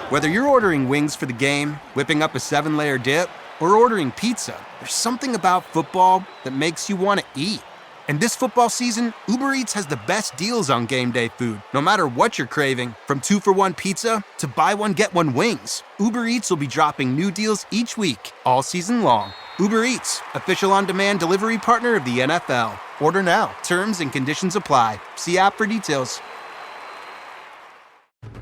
Whether you're ordering wings for the game, whipping up a 7-layer dip, or ordering pizza, there's something about football that makes you want to eat. And this football season, Uber Eats has the best deals on game day food. No matter what you're craving, from 2-for-1 pizza to buy one, get one wings, Uber Eats will be dropping new deals each week, all season long. Uber Eats, official on-demand delivery partner of the NFL. Order now. Terms and conditions apply. See app for details.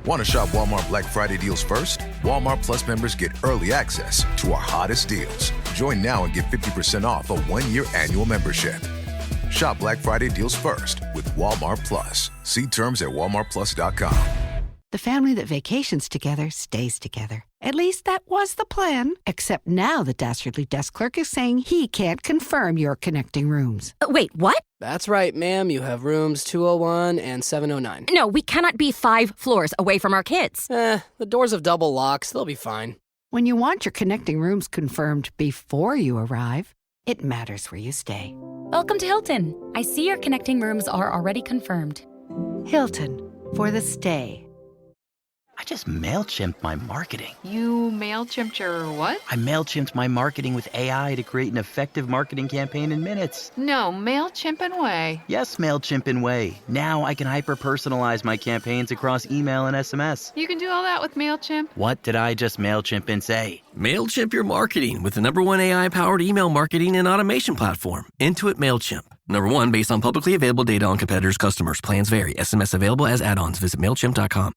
Want to shop Walmart Black Friday deals first? Walmart Plus members get early access to our hottest deals. Join now and get 50% off a 1-year annual membership. Shop Black Friday deals first with Walmart Plus. See terms at walmartplus.com. The family that vacations together stays together. At least that was the plan. Except now the Dastardly Desk Clerk is saying he can't confirm your connecting rooms. Wait, what? That's right, ma'am. You have rooms 201 and 709. No, we cannot be 5 floors away from our kids. The doors have double locks. They'll be fine. When you want your connecting rooms confirmed before you arrive, it matters where you stay. Welcome to Hilton. I see your connecting rooms are already confirmed. Hilton, for the stay. I just MailChimped my marketing. You MailChimped your what? I MailChimped my marketing with AI to create an effective marketing campaign in minutes. No, MailChimp and Way. Yes, MailChimp and Way. Now I can hyper-personalize my campaigns across email and SMS. You can do all that with MailChimp? What did I just MailChimp and say? MailChimp your marketing with the #1 AI-powered email marketing and automation platform, Intuit MailChimp. #1 based on publicly available data on competitors' customers. Plans vary. SMS available as add-ons. Visit MailChimp.com.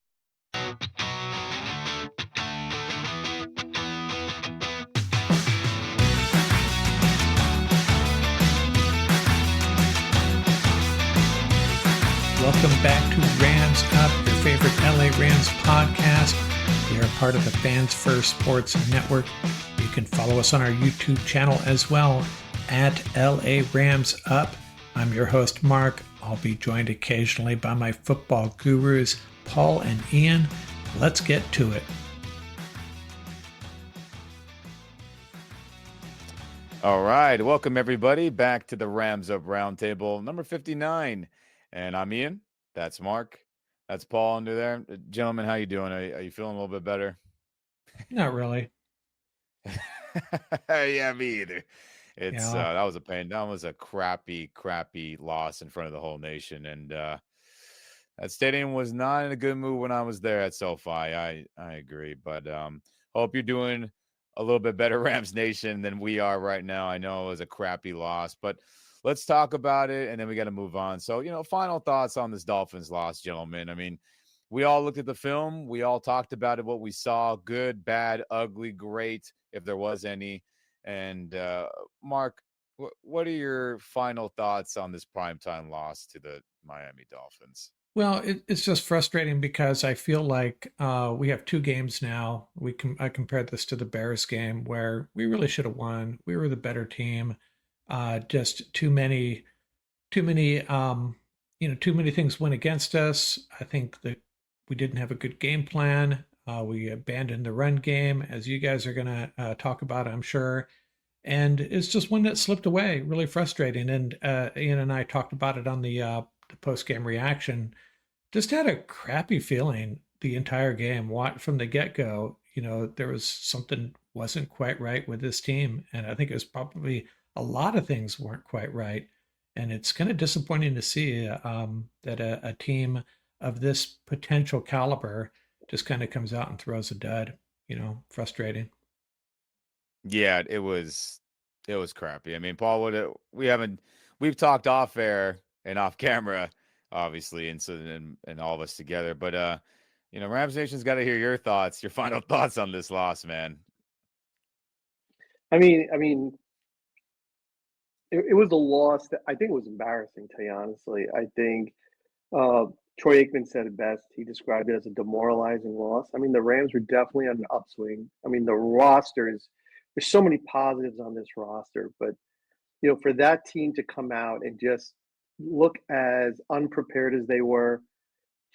Welcome back to Rams Up, your favorite LA Rams podcast. We are part of the Fans First Sports Network. You can follow us on our YouTube channel as well, at LA Rams Up. I'm your host, Mark. I'll be joined occasionally by my football gurus, Paul and Ian. Let's get to it. All right. Welcome, everybody, back to the Rams Up Roundtable, number 59. And I'm Ian. That's Mark. That's Paul under there. Gentlemen, how you doing? Are you feeling a little bit better? Not really. Yeah, me either. It's that was a pain. That was a crappy loss in front of the whole nation. And that stadium was not in a good mood when I was there at SoFi. I agree. But hope you're doing a little bit better, Rams Nation, than we are right now. I know it was a crappy loss, but let's talk about it, and then we got to move on. So, final thoughts on this Dolphins loss, gentlemen. I mean, we all looked at the film. We all talked about it, what we saw, good, bad, ugly, great, if there was any. And, Mark, what are your final thoughts on this primetime loss to the Miami Dolphins? Well, it's just frustrating because I feel like we have 2 games now. I compared this to the Bears game where we really should have won. We were the better team. Just too many things went against us. I think that we didn't have a good game plan. We abandoned the run game, as you guys are going to talk about, I'm sure. And it's just one that slipped away, really frustrating. And Ian and I talked about it on the post-game reaction. Just had a crappy feeling the entire game. From the get-go, there was something wasn't quite right with this team. And I think it was probably a lot of things weren't quite right. And it's kind of disappointing to see that a team of this potential caliber just kind of comes out and throws a dud, frustrating. Yeah, it was crappy. I mean, Paul, we've talked off air and off camera, obviously, and all of us together, but Rams Nation's got to hear your thoughts, your final thoughts on this loss, man. I mean, it was a loss that I think it was embarrassing, to tell you honestly. I think Troy Aikman said it best. He described it as a demoralizing loss. I mean, the Rams were definitely on an upswing. I mean, there's so many positives on this roster, but for that team to come out and just look as unprepared as they were,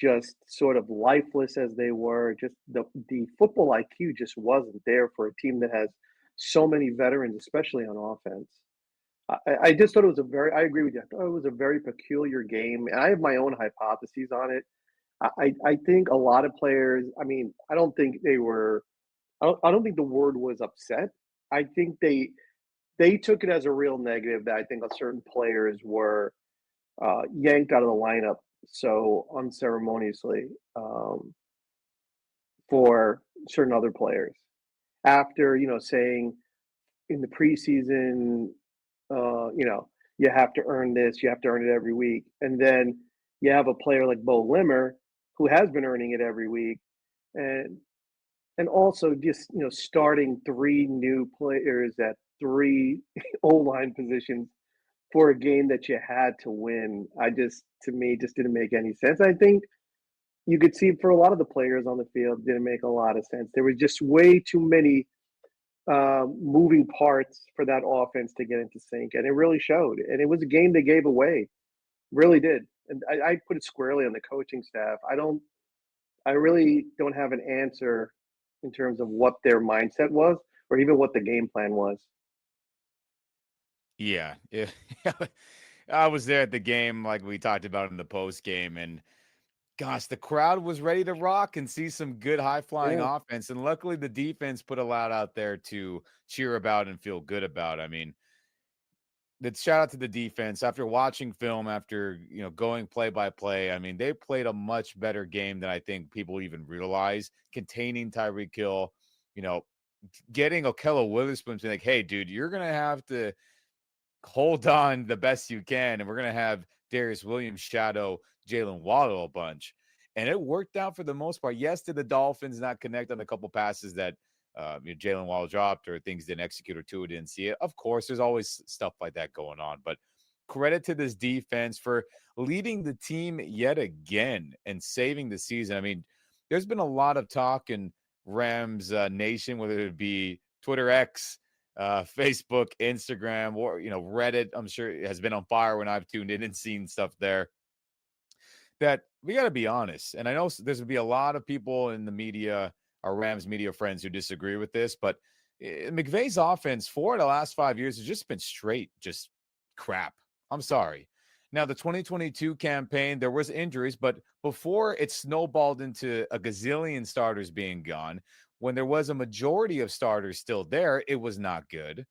just sort of lifeless as they were, just the football IQ just wasn't there for a team that has so many veterans, especially on offense. I just thought I agree with you. I thought it was a very peculiar game. And I have my own hypotheses on it. I think a lot of players. I mean, I don't think they were. I don't think the word was upset. I think they took it as a real negative that I think certain players were yanked out of the lineup so unceremoniously for certain other players after saying in the preseason, you have to earn this, you have to earn it every week, and then you have a player like Bo Limmer who has been earning it every week, and also just starting three new players at three O-line positions for a game that you had to win. To me, just didn't make any sense. I think you could see for a lot of the players on the field didn't make a lot of sense. There was just way too many moving parts for that offense to get into sync, and it really showed. And it was a game they gave away, really did. And I put it squarely on the coaching staff. I really don't have an answer in terms of what their mindset was, or even what the game plan was. Yeah. I was there at the game, like we talked about in the post game, and gosh, the crowd was ready to rock and see some good high flying Yeah. offense. And luckily, the defense put a lot out there to cheer about and feel good about. I mean, that shout out to the defense after watching film, after going play by play. I mean, they played a much better game than I think people even realize. Containing Tyreek Hill, you know, getting Okello Witherspoon to be like, hey, dude, you're gonna have to hold on the best you can, and we're gonna have Darius Williams shadow Jalen Waddle a bunch. And it worked out for the most part. Yes, did the Dolphins not connect on a couple passes that Jalen Waddle dropped, or things didn't execute, or Tua didn't see it? Of course, there's always stuff like that going on. But credit to this defense for leading the team yet again and saving the season. I mean, there's been a lot of talk in Rams Nation, whether it be Twitter X, Facebook, Instagram, or Reddit. I'm sure it has been on fire when I've tuned in and seen stuff there. That we got to be honest, and I know there's going to be a lot of people in the media, our Rams media friends, who disagree with this, but McVay's offense for the last 5 years has just been straight, just crap. I'm sorry. Now, the 2022 campaign, there was injuries, but before it snowballed into a gazillion starters being gone, when there was a majority of starters still there, it was not good.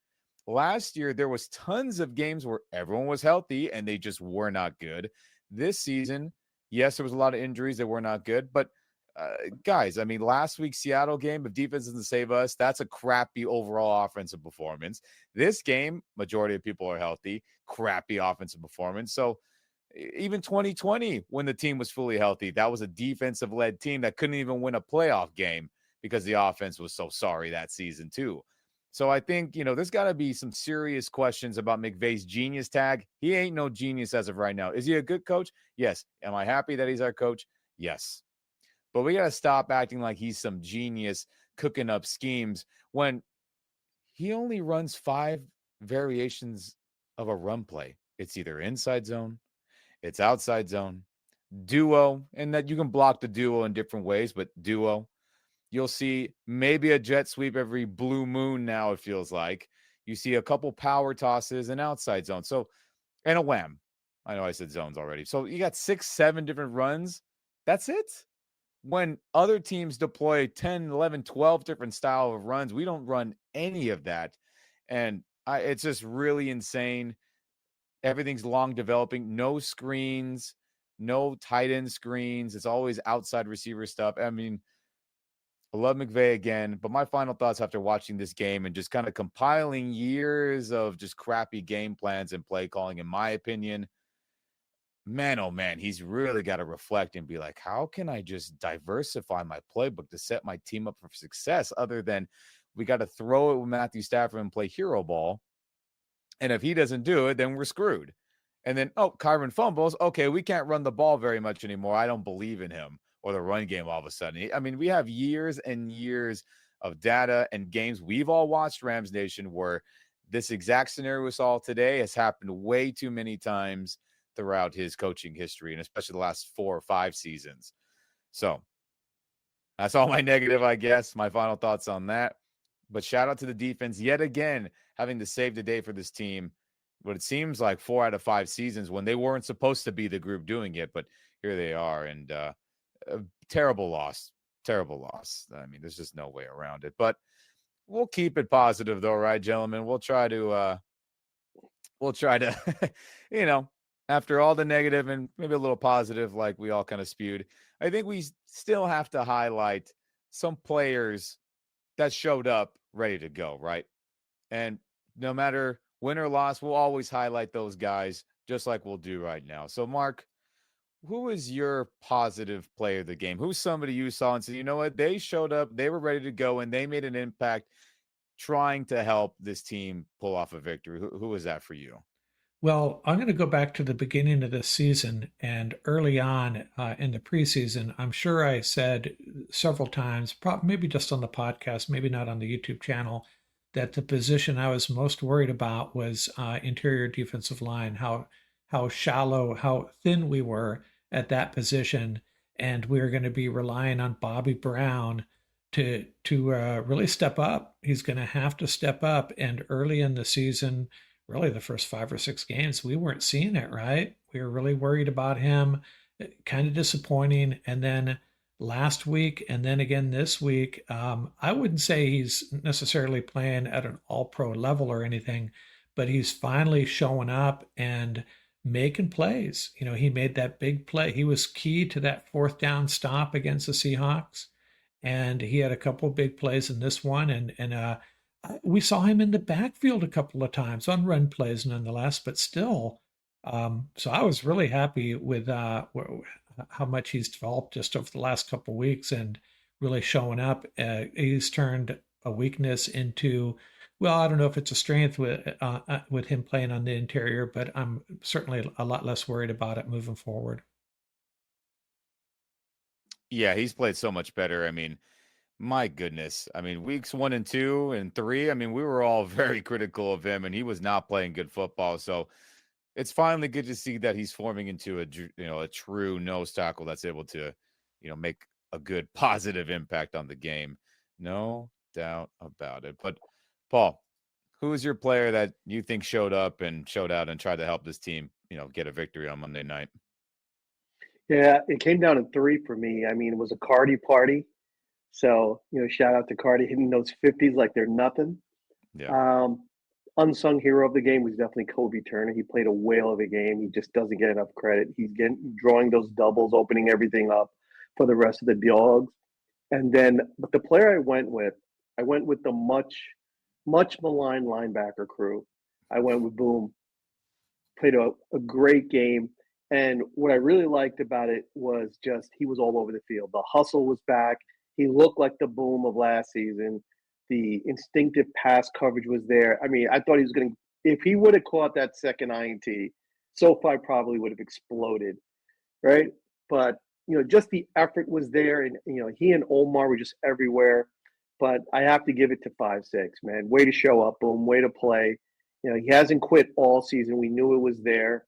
Last year, there was tons of games where everyone was healthy and they just were not good. This season, yes, there was a lot of injuries that were not good, but guys, I mean, last week's Seattle game, if defense doesn't save us, that's a crappy overall offensive performance. This game, majority of people are healthy, crappy offensive performance. So even 2020, when the team was fully healthy, that was a defensive-led team that couldn't even win a playoff game because the offense was so sorry that season too. So I think, there's got to be some serious questions about McVay's genius tag. He ain't no genius as of right now. Is he a good coach? Yes. Am I happy that he's our coach? Yes. But we got to stop acting like he's some genius cooking up schemes when he only runs 5 variations of a run play. It's either inside zone, it's outside zone, duo, and that you can block the duo in different ways, but duo. You'll see maybe a jet sweep every blue moon now, it feels like. You see a couple power tosses and outside zone. So, and a wham. I know I said zones already. So you got 6, 7 different runs. That's it. When other teams deploy 10, 11, 12 different style of runs, we don't run any of that. And it's just really insane. Everything's long developing. No screens, no tight end screens. It's always outside receiver stuff. I mean, I love McVay again, but my final thoughts after watching this game and just kind of compiling years of just crappy game plans and play calling, in my opinion, man, oh man, he's really got to reflect and be like, how can I just diversify my playbook to set my team up for success other than we got to throw it with Matthew Stafford and play hero ball. And if he doesn't do it, then we're screwed. And then, Kyron fumbles. Okay, we can't run the ball very much anymore. I don't believe in him or the run game all of a sudden. I mean, we have years and years of data and games we've all watched, Rams Nation, where this exact scenario we saw today has happened way too many times throughout his coaching history, and especially the last 4 or 5 seasons. So that's all my negative, I guess. My final thoughts on that. But shout out to the defense yet again, having to save the day for this team. But it seems like 4 out of 5 seasons when they weren't supposed to be the group doing it, but here they are. And terrible loss. Terrible loss. I mean, there's just no way around it. But we'll keep it positive, though, right, gentlemen? We'll try to, after all the negative and maybe a little positive, like we all kind of spewed, I think we still have to highlight some players that showed up ready to go, right? And no matter win or loss, we'll always highlight those guys, just like we'll do right now. So, Mark, who is your positive player of the game? Who's somebody you saw and said, you know what, they showed up, they were ready to go, and they made an impact trying to help this team pull off a victory? Who was that for you? Well, I'm going to go back to the beginning of this season and early on in the preseason. I'm sure I said several times, maybe just on the podcast, maybe not on the YouTube channel, that the position I was most worried about was interior defensive line, how shallow, how thin we were at that position. And we were going to be relying on Bobby Brown to really step up. He's going to have to step up. And early in the season, really the first 5 or 6 games, we weren't seeing it, right? We were really worried about him, kind of disappointing. And then last week, and then again this week, I wouldn't say he's necessarily playing at an all-pro level or anything, but he's finally showing up and making plays. He made that big play. He was key to that 4th down stop against the Seahawks. And he had a couple of big plays in this one. And we saw him in the backfield a couple of times on run plays nonetheless, but still. So I was really happy with how much he's developed just over the last couple of weeks and really showing up. He's turned a weakness into, well, I don't know if it's a strength with him playing on the interior, but I'm certainly a lot less worried about it moving forward. Yeah, he's played so much better. I mean, my goodness. I mean, weeks 1 and 2 and 3, I mean, we were all very critical of him, and he was not playing good football. So it's finally good to see that he's forming into a true nose tackle that's able to, make a good positive impact on the game. No doubt about it. But Paul, who is your player that you think showed up and showed out and tried to help this team, get a victory on Monday night? Yeah, it came down to 3 for me. I mean, it was a Cardi party. So, shout out to Cardi hitting those 50s like they're nothing. Yeah. Unsung hero of the game was definitely Kobe Turner. He played a whale of a game. He just doesn't get enough credit. He's drawing those doubles, opening everything up for the rest of the Dogs. And then, but the player I went with the much maligned linebacker crew. I went with Boom. Played a great game. And what I really liked about it was just he was all over the field. The hustle was back. He looked like the Boom of last season. The instinctive pass coverage was there. I mean, I thought he was going to – if he would have caught that second INT, SoFi probably would have exploded, right? But, just the effort was there. And, he and Omar were just everywhere. But I have to give it to 5-6, man. Way to show up, Boom. Way to play. He hasn't quit all season. We knew it was there.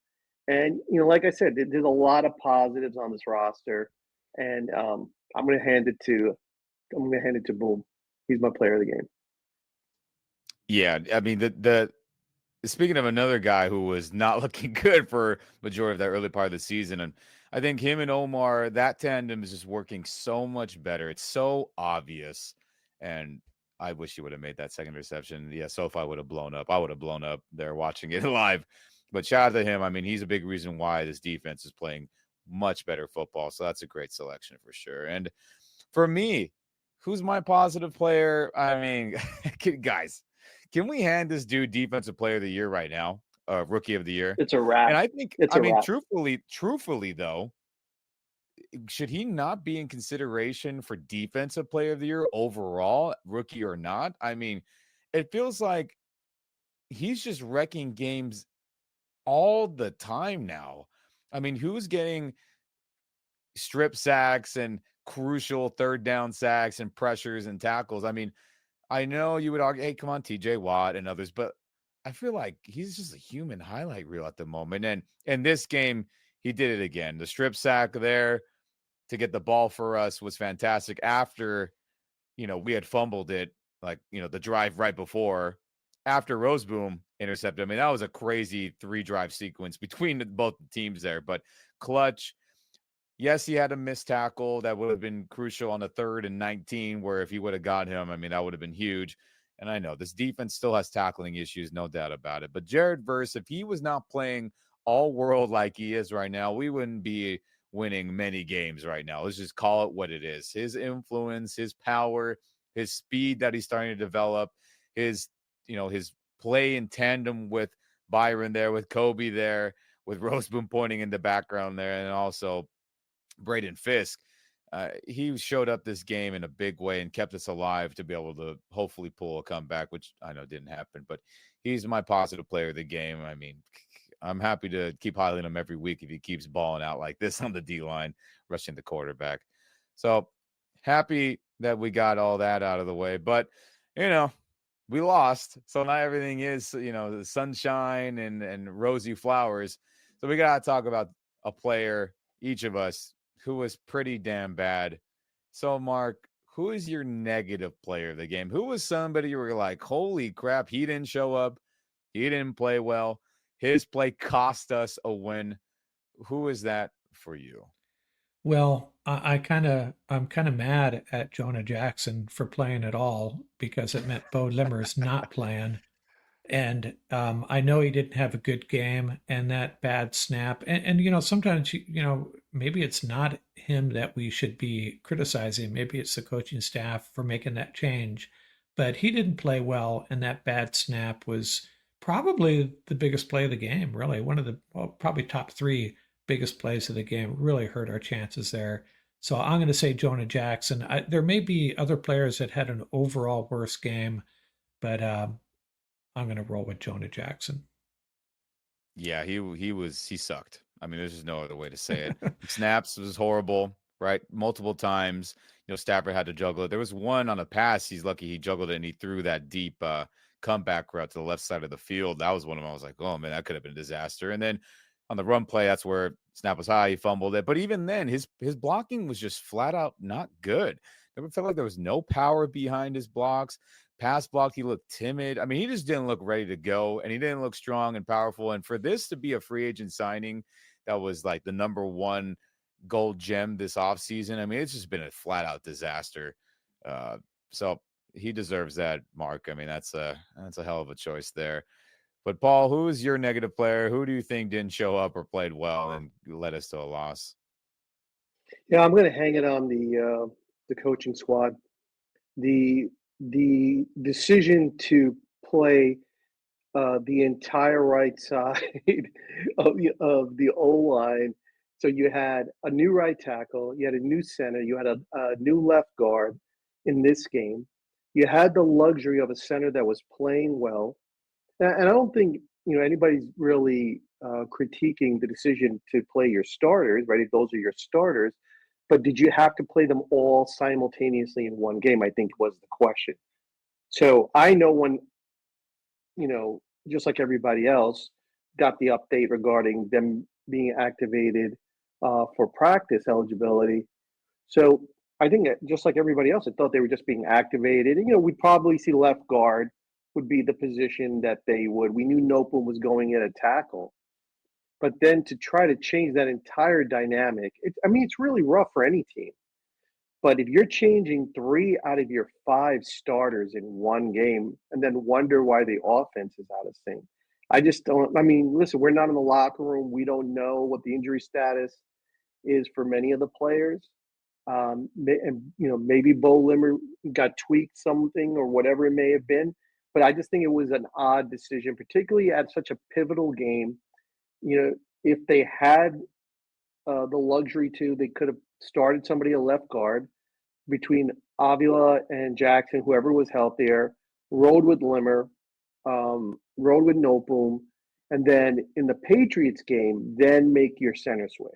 And, like I said, there's a lot of positives on this roster. And I'm going to hand it to Boom. He's my player of the game. Yeah, I mean, the speaking of another guy who was not looking good for majority of that early part of the season, and I think him and Omar, that tandem is just working so much better. It's so obvious, and I wish he would have made that second reception. Yeah, SoFi would have blown up. I would have blown up there watching it live. But shout out to him. I mean, he's a big reason why this defense is playing much better football. So that's a great selection for sure. And for me, who's my positive player? I mean, guys, can we hand this dude defensive player of the year right now? Rookie of the year? It's a wrap. And I think, truthfully though, should he not be in consideration for defensive player of the year overall, rookie or not? I mean, it feels like he's just wrecking games all the time now. I mean, who's getting strip sacks and crucial 3rd down sacks and pressures and tackles? I mean, I know you would argue, hey, come on, TJ Watt and others, but I feel like he's just a human highlight reel at the moment. And in this game, he did it again. The strip sack there to get the ball for us was fantastic after, we had fumbled it, like, the drive right before, after Roseboom intercepted. I mean, that was a crazy 3-drive sequence between both teams there, but clutch. Yes, he had a missed tackle that would have been crucial on the 3rd and 19, where if he would have got him, I mean, that would have been huge. And I know this defense still has tackling issues, no doubt about it. But Jared Verse, if he was not playing all world like he is right now, we wouldn't be winning many games right now. Let's just call it what it is. His influence, his power, his speed that he's starting to develop, his play in tandem with Byron there, with Kobe there, with Roseboom pointing in the background there, and also Braden Fisk. He showed up this game in a big way and kept us alive to be able to hopefully pull a comeback, which I know didn't happen, but he's my positive player of the game. I mean, I'm happy to keep highlighting him every week if he keeps balling out like this on the D-line, rushing the quarterback. So happy that we got all that out of the way, but we lost. So not everything is, the sunshine and rosy flowers. So we got to talk about a player, each of us, who was pretty damn bad. So, Mark, who is your negative player of the game? Who was somebody you were like, holy crap, he didn't show up. He didn't play well. His play cost us a win. Who is that for you? Well, I'm kind of mad at Jonah Jackson for playing at all because it meant Bo Limmer's not playing. And I know he didn't have a good game and that bad snap. And sometimes, maybe it's not him that we should be criticizing. Maybe it's the coaching staff for making that change. But he didn't play well, and that bad snap was probably the biggest play of the game, really. One of the, probably top 3 biggest plays of the game. Really hurt our chances there. So I'm going to say Jonah Jackson. There may be other players that had an overall worse game, but I'm going to roll with Jonah Jackson. Yeah, he sucked. I mean, there's just no other way to say it. Snaps was horrible, right? Multiple times, Stafford had to juggle it. There was one on a pass. He's lucky he juggled it and he threw that deep comeback route to the left side of the field. That was one of them. I was like, oh man, that could have been a disaster. And then on the run play, that's where snap was high. He fumbled it. But even then, his blocking was just flat out not good. Never felt like there was no power behind his blocks. Pass block, he looked timid. I mean, he just didn't look ready to go, and he didn't look strong and powerful. And for this to be a free agent signing that was like the number 1 gold gem this offseason, I mean, it's just been a flat-out disaster. So he deserves that, Mark. I mean, that's a hell of a choice there. But, Paul, who is your negative player? Who do you think didn't show up or played well and led us to a loss? Yeah, I'm going to hang it on the coaching squad. The decision to play the entire right side of the O-line. So you had a new right tackle, you had a new center, you had a new left guard in this game. You had the luxury of a center that was playing well. And I don't think anybody's really critiquing the decision to play your starters, right? If those are your starters. But did you have to play them all simultaneously in one game? I think was the question. So I know when, just like everybody else, got the update regarding them being activated for practice eligibility. So I think just like everybody else, I thought they were just being activated. And, we'd probably see left guard would be the position that they would. We knew Nopal was going in at tackle. But then to try to change that entire dynamic, it's really rough for any team. But if you're changing 3 out of your 5 starters in one game and then wonder why the offense is out of sync, I just don't. I mean, listen, we're not in the locker room. We don't know what the injury status is for many of the players. And, maybe Bo Limmer got tweaked something or whatever it may have been. But I just think it was an odd decision, particularly at such a pivotal game. If they had the luxury to, they could have started somebody at left guard between Avila and Jackson, whoever was healthier, rode with Limmer, rode with Nopal, and then in the Patriots game, then make your center switch.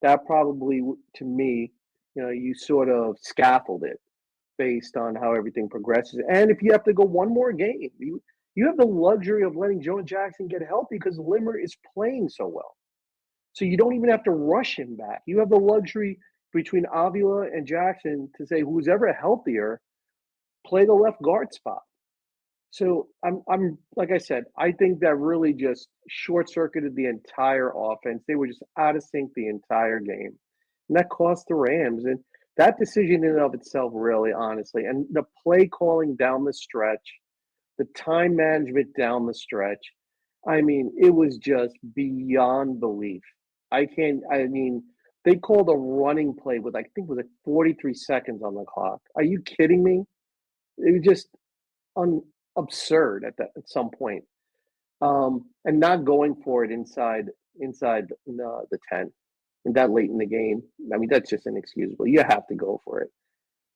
That probably, to me, you sort of scaffold it based on how everything progresses. And if you have to go one more game, you have the luxury of letting Jonah Jackson get healthy because Limmer is playing so well. So you don't even have to rush him back. You have the luxury between Avila and Jackson to say who's ever healthier, play the left guard spot. So I'm like I said, I think that really just short-circuited the entire offense. They were just out of sync the entire game. and that cost the Rams. And that decision in and of itself, really, honestly, and the play calling down the stretch, the time management down the stretch, I mean, it was just beyond belief. They called a running play with, I think it was like 43 seconds on the clock. Are you kidding me? It was just absurd at some point. And not going for it inside the 10 and that late in the game. I mean, that's just inexcusable. You have to go for it.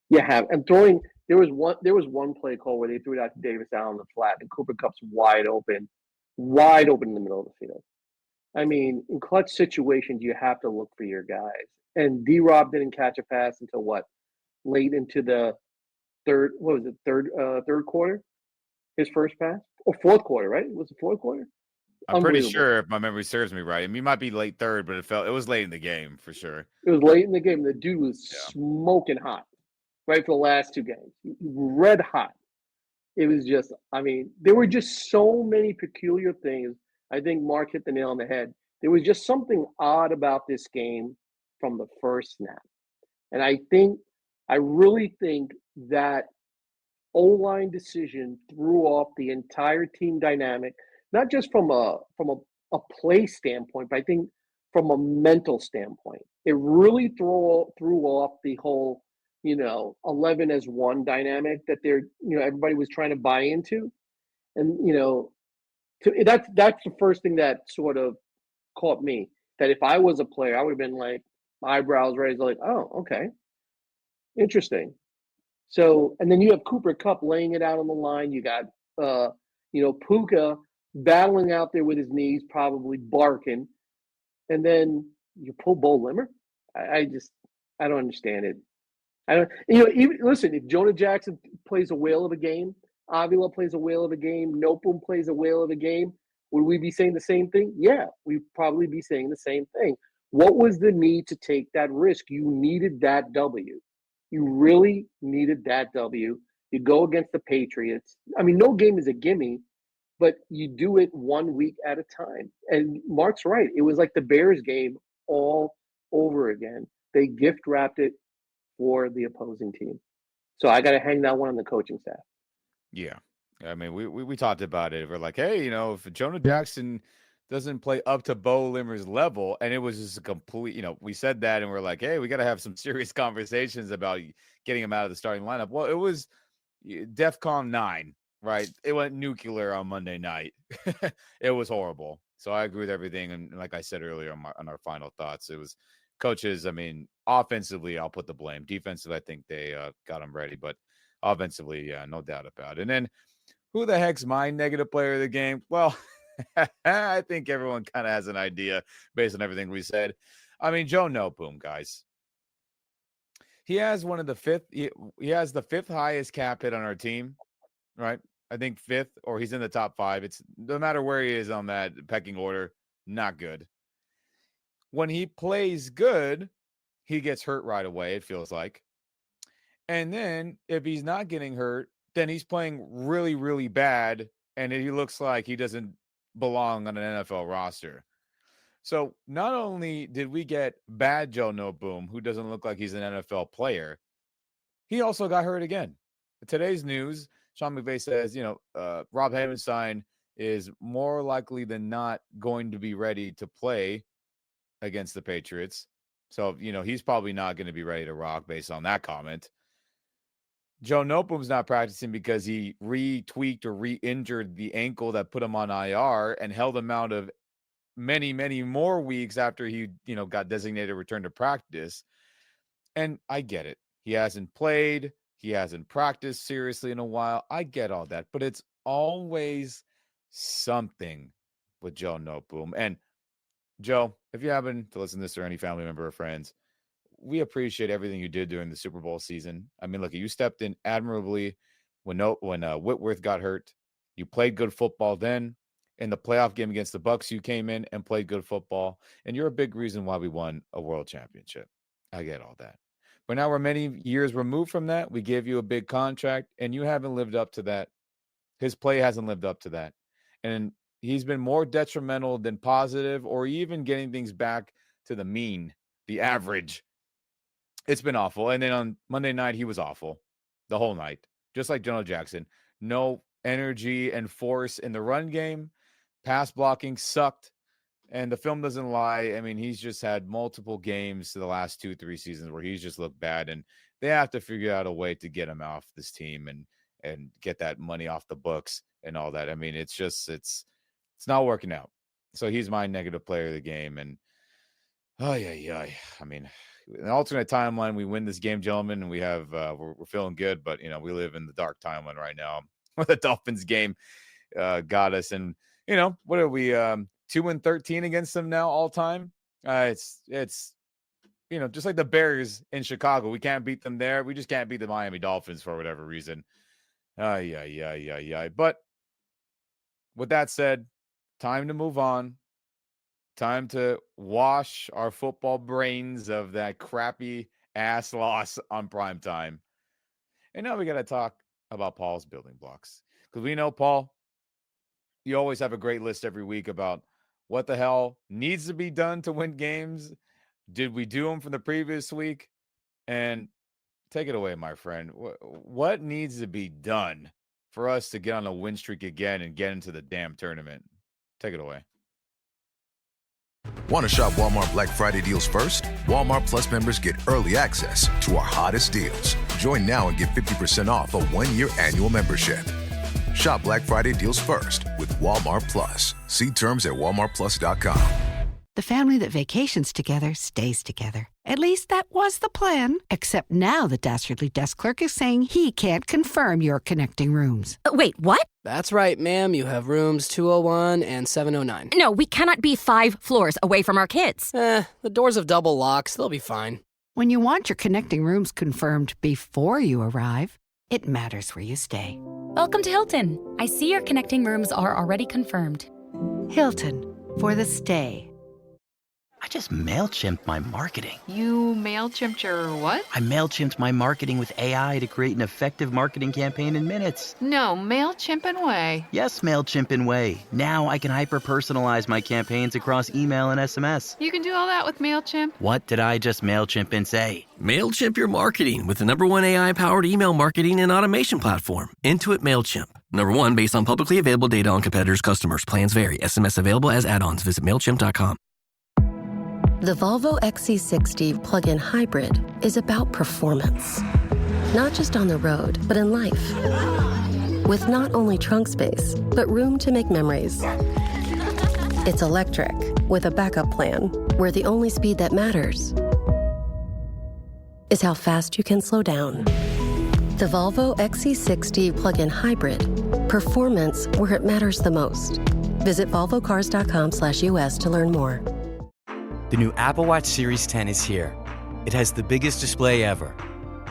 You have. And there was one play call where they threw it out to Davis Allen in the flat, and Cooper Kupp's wide open in the middle of the field. I mean, in clutch situations, you have to look for your guys. And D-Rob didn't catch a pass until what? Late into the third quarter? His first pass? Or fourth quarter, right? Was it fourth quarter? I'm pretty sure, if my memory serves me right. I mean, it might be late third, but it was late in the game for sure. It was late in the game. The dude was smoking hot, right, for the last two games. Red hot. It was just, I mean, there were just so many peculiar things. I think Mark hit the nail on the head. There was just something odd about this game from the first snap. And I really think that O-line decision threw off the entire team dynamic, not just from a play standpoint, but I think from a mental standpoint. It really threw off the whole, 11 as one dynamic that everybody was trying to buy into. And, that's the first thing that sort of caught me, that if I was a player, I would have been like, eyebrows raised, like, oh, okay, interesting. So, and then you have Cooper Kupp laying it out on the line. You got, Puka battling out there with his knees, probably barking. And then you pull Bo Limmer. I don't understand it. Listen, if Jonah Jackson plays a whale of a game, Avila plays a whale of a game, Nopum plays a whale of a game, would we be saying the same thing? Yeah, we'd probably be saying the same thing. What was the need to take that risk? You needed that W. You really needed that W. You go against the Patriots. I mean, no game is a gimme, but you do it 1 week at a time. And Mark's right. It was like the Bears game all over again. They gift wrapped it for the opposing team. So I got to hang that one on the coaching staff. Yeah. I mean, we talked about it. We're like, hey, if Jonah Jackson doesn't play up to Bo Limmer's level, and it was just a complete, we said that, and we're like, hey, we got to have some serious conversations about getting him out of the starting lineup. Well, it was DEFCON 9, right? It went nuclear on Monday night. It was horrible. So I agree with everything. And like I said earlier on our final thoughts, it was coaches. I mean, offensively, I'll put the blame. Defensively, I think they got them ready, but offensively, yeah, no doubt about it. And then who the heck's my negative player of the game? Well, I think everyone kind of has an idea based on everything we said. I mean, Joe Noteboom, guys. He has he has the fifth highest cap hit on our team, right? I think fifth, or he's in the top 5. It's no matter where he is on that pecking order, not good. When he plays good, he gets hurt right away, it feels like. And then if he's not getting hurt, then he's playing really, really bad, and he looks like he doesn't belong on an NFL roster. So not only did we get bad Joe Noteboom, who doesn't look like he's an NFL player, he also got hurt again. Today's news, Sean McVay says, Rob Havenstein is more likely than not going to be ready to play against the Patriots. So, he's probably not going to be ready to rock based on that comment. Joe Noteboom's not practicing because he re-tweaked or re-injured the ankle that put him on IR and held him out of many, many more weeks after he, got designated return to practice. And I get it. He hasn't played. He hasn't practiced seriously in a while. I get all that. But it's always something with Joe Noteboom. And Joe, if you happen to listen to this or any family member or friends, we appreciate everything you did during the Super Bowl season. I mean, look, you stepped in admirably when Whitworth got hurt. You played good football then. In the playoff game against the Bucs, you came in and played good football, and you're a big reason why we won a world championship. I get all that. But now we're many years removed from that. We gave you a big contract, and you haven't lived up to that. His play hasn't lived up to that. And he's been more detrimental than positive or even getting things back to the mean, the average It's been awful. And then on Monday night, he was awful the whole night, just like Jonah Jackson. No energy and force in the run game. Pass blocking sucked. And the film doesn't lie. I mean, he's just had multiple games the last 2-3 seasons where he's just looked bad. And they have to figure out a way to get him off this team and get that money off the books and all that. I mean, it's not working out. So he's my negative player of the game. And I mean, in an alternate timeline, we win this game, gentlemen, and we have we're feeling good. But we live in the dark timeline right now. Where the Dolphins game got us, and what are we 2-13 against them now all time? It's just like the Bears in Chicago. We can't beat them there. We just can't beat the Miami Dolphins for whatever reason. But with that said, time to move on. Time to wash our football brains of that crappy ass loss on prime time. And now we got to talk about Paul's building blocks. Because we know, Paul, you always have a great list every week about what the hell needs to be done to win games. Did we do them from the previous week? And take it away, my friend. What needs to be done for us to get on a win streak again and get into the damn tournament? Take it away. Want to shop Walmart Black Friday deals first? Walmart Plus members get early access to our hottest deals. Join now and get 50% off a 1-year annual membership. Shop Black Friday deals first with Walmart Plus. See terms at walmartplus.com. The family that vacations together stays together. At least that was the plan. Except now the Dastardly Desk Clerk is saying he can't confirm your connecting rooms. Wait, what? That's right, ma'am. You have rooms 201 and 709. No, we cannot be 5 floors away from our kids. The doors have double locks. They'll be fine. When you want your connecting rooms confirmed before you arrive, it matters where you stay. Welcome to Hilton. I see your connecting rooms are already confirmed. Hilton, for the stay. I just MailChimped my marketing. You MailChimped your what? I MailChimped my marketing with AI to create an effective marketing campaign in minutes. No, MailChimp and Way. Yes, MailChimp and Way. Now I can hyper-personalize my campaigns across email and SMS. You can do all that with MailChimp. What did I just MailChimp and say? MailChimp your marketing with the #1 AI-powered email marketing and automation platform, Intuit MailChimp. #1 based on publicly available data on competitors' customers. Plans vary. SMS available as add-ons. Visit MailChimp.com. The Volvo XC60 plug-in hybrid is about performance. Not just on the road, but in life. With not only trunk space, but room to make memories. It's electric, with a backup plan, where the only speed that matters is how fast you can slow down. The Volvo XC60 plug-in hybrid. Performance where it matters the most. Visit volvocars.com/US to learn more. The new Apple Watch Series 10 is here. It has the biggest display ever.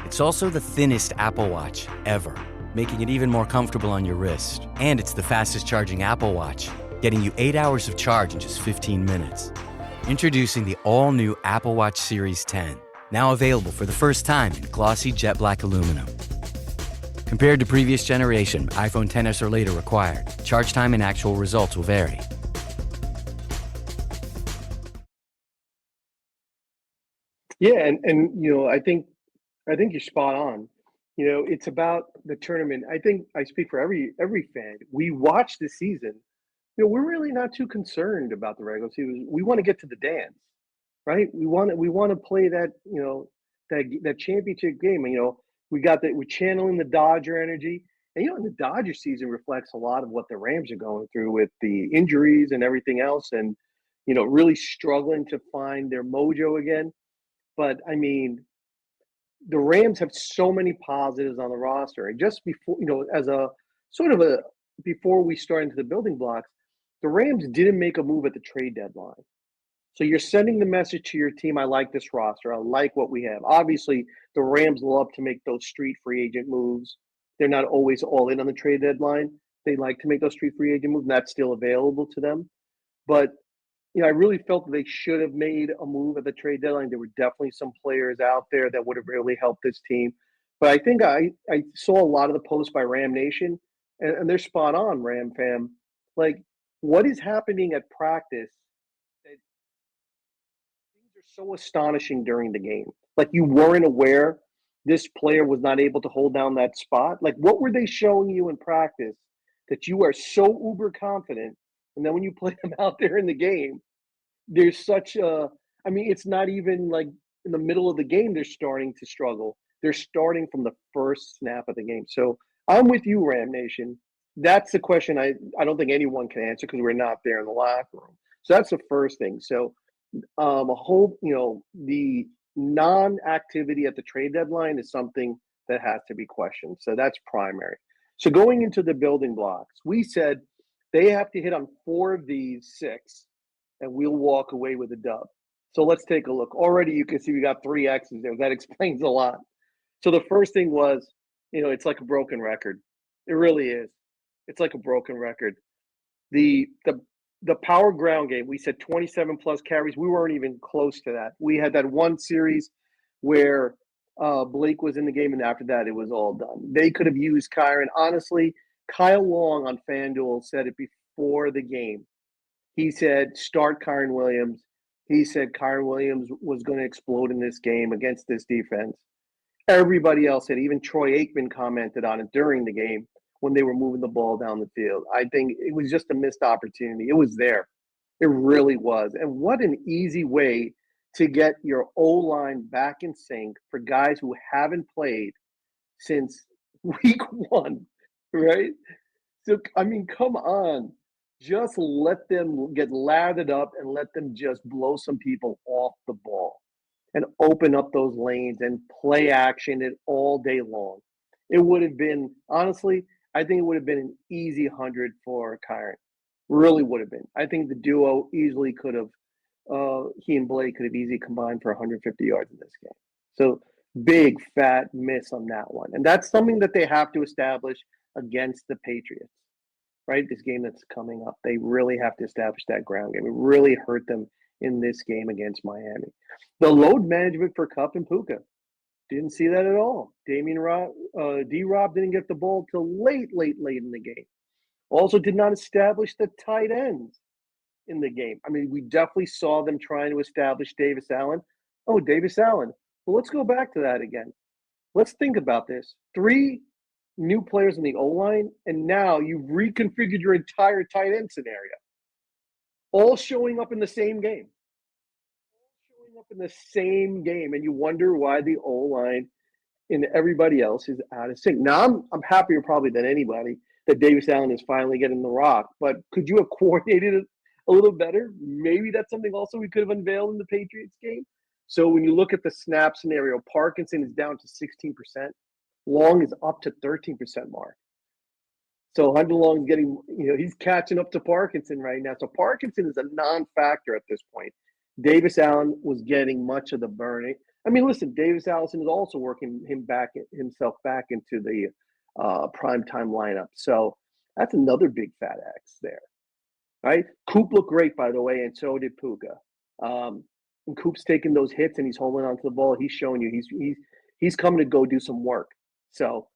It's also the thinnest Apple Watch ever, making it even more comfortable on your wrist. And it's the fastest charging Apple Watch, getting you 8 hours of charge in just 15 minutes. Introducing the all-new Apple Watch Series 10, now available for the first time in glossy jet black aluminum. Compared to previous generation, iPhone XS or later required. Charge time and actual results will vary. Yeah, and I think you're spot on. It's about the tournament. I think I speak for every fan. We watch this season. We're really not too concerned about the regular season. We want to get to the dance, right? We want to play that that championship game. We're channeling the Dodger energy, and the Dodger season reflects a lot of what the Rams are going through with the injuries and everything else, and really struggling to find their mojo again. But I mean, the Rams have so many positives on the roster. And just before, as a sort of before we start into the building blocks, the Rams didn't make a move at the trade deadline. So you're sending the message to your team, I like this roster. I like what we have. Obviously, the Rams love to make those street free agent moves. They're not always all in on the trade deadline. They like to make those street free agent moves, and that's still available to them. But I really felt that they should have made a move at the trade deadline. There were definitely some players out there that would have really helped this team. But I think I saw a lot of the posts by Ram Nation, and they're spot on, Ram fam. Like, what is happening at practice that things are so astonishing during the game. Like you weren't aware this player was not able to hold down that spot? Like what were they showing you in practice that you are so uber confident, and then when you play them out there in the game, there's such a, I mean, it's not even like in the middle of the game they're starting to struggle. They're starting from the first snap of the game. So I'm with you, Ram Nation. That's the question I don't think anyone can answer because we're not there in the locker room. So that's the first thing. So a whole, the non-activity at the trade deadline is something that has to be questioned. So that's primary. So going into the building blocks, we said they have to hit on 4 of these 6, and we'll walk away with a dub. So let's take a look. Already you can see we got 3 X's there. That explains a lot. So the first thing was, it's like a broken record. It really is. It's like a broken record. The power ground game, we said 27 plus carries. We weren't even close to that. We had that one series where Blake was in the game, and after that, it was all done. They could have used Kyron. Honestly, Kyle Long on FanDuel said it before the game. He said, start Kyron Williams. He said Kyron Williams was going to explode in this game against this defense. Everybody else said, even Troy Aikman commented on it during the game when they were moving the ball down the field. I think it was just a missed opportunity. It was there. It really was. And what an easy way to get your O-line back in sync for guys who haven't played since week 1, right? So, I mean, come on. Just let them get lathered up and let them just blow some people off the ball and open up those lanes and play action it all day long. It would have been, honestly, I think it would have been an easy 100 for Kyron. Really would have been. I think the duo easily could have, he and Blake could have easily combined for 150 yards in this game. So big, fat miss on that one. And that's something that they have to establish against the Patriots, right? This game that's coming up. They really have to establish that ground game. It really hurt them in this game against Miami. The load management for Kupp and Puka. Didn't see that at all. D-Rob didn't get the ball till late in the game. Also did not establish the tight ends in the game. I mean, we definitely saw them trying to establish Davis Allen. Oh, Davis Allen. Well, let's go back to that again. Let's think about this. 3 new players in the O-line, and now you've reconfigured your entire tight end scenario. All showing up in the same game. And you wonder why the O-line and everybody else is out of sync. Now, I'm happier probably than anybody that Davis Allen is finally getting the rock, but could you have coordinated it a little better? Maybe that's something also we could have unveiled in the Patriots game. So when you look at the snap scenario, Parkinson is down to 16%. Long is up to 13% mark. So Hunter Long is getting, he's catching up to Parkinson right now. So Parkinson is a non-factor at this point. Davis Allen was getting much of the burning. I mean, listen, Davis Allison is also working himself back into the primetime lineup. So that's another big fat X there, right? Coop looked great, by the way, and so did Puka. And Coop's taking those hits and he's holding onto the ball. He's showing you he's coming to go do some work. So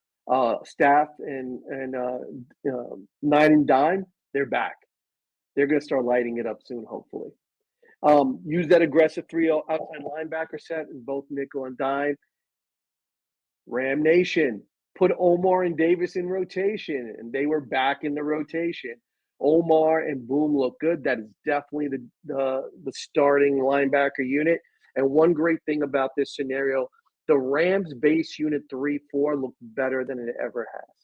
Staff and 9 and Dime, they're back. They're going to start lighting it up soon, hopefully. Use that aggressive 3 outside linebacker set in both nickel and dime. Ram Nation, put Omar and Davis in rotation, and they were back in the rotation. Omar and Boom look good. That is definitely the starting linebacker unit. And one great thing about this scenario, the Rams base unit 3-4 look better than it ever has,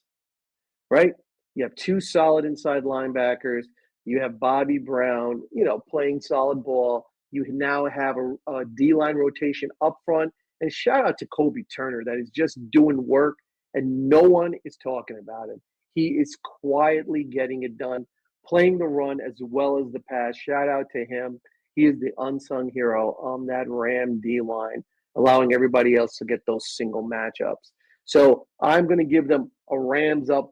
right? You have 2 solid inside linebackers. You have Bobby Brown, playing solid ball. You now have a D-line rotation up front. And shout out to Kobe Turner that is just doing work, and no one is talking about him. He is quietly getting it done, playing the run as well as the pass. Shout out to him. He is the unsung hero on that Ram D-line, allowing everybody else to get those single matchups. So I'm going to give them a Rams up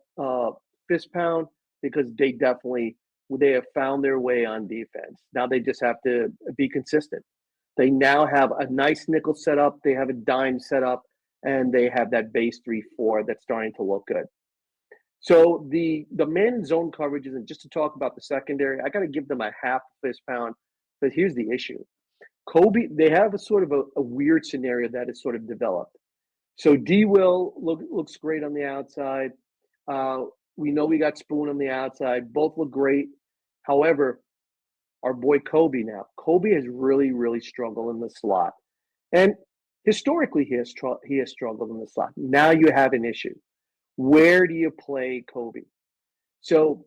fist pound because they have found their way on defense. Now they just have to be consistent. They now have a nice nickel setup. They have a dime setup, and they have that base 3-4 that's starting to look good. So the man zone coverages, and just to talk about the secondary, I got to give them a half fist pound. But here's the issue. Kobe, they have a sort of a weird scenario that is sort of developed. So D Will looks great on the outside. We know we got Spoon on the outside. Both look great. However, our boy Kobe now. Kobe has really, really struggled in the slot. And historically, he has struggled in the slot. Now you have an issue. Where do you play Kobe? So,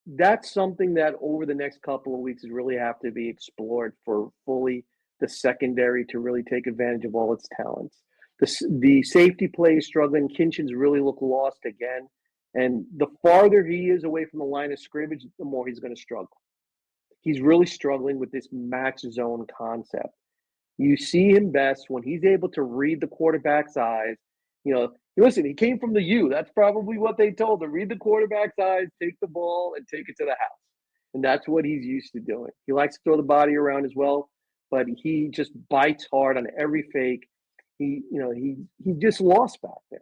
that's something that over the next couple of weeks is really have to be explored for fully the secondary to really take advantage of all its talents. The safety play is struggling. Kinchin's really look lost again. And the farther he is away from the line of scrimmage, the more he's going to struggle. He's really struggling with this match zone concept. You see him best when he's able to read the quarterback's eyes. Listen, he came from the U. That's probably what they told him. Read the quarterback's eyes, take the ball, and take it to the house. And that's what he's used to doing. He likes to throw the body around as well, but he just bites hard on every fake. He just lost back there.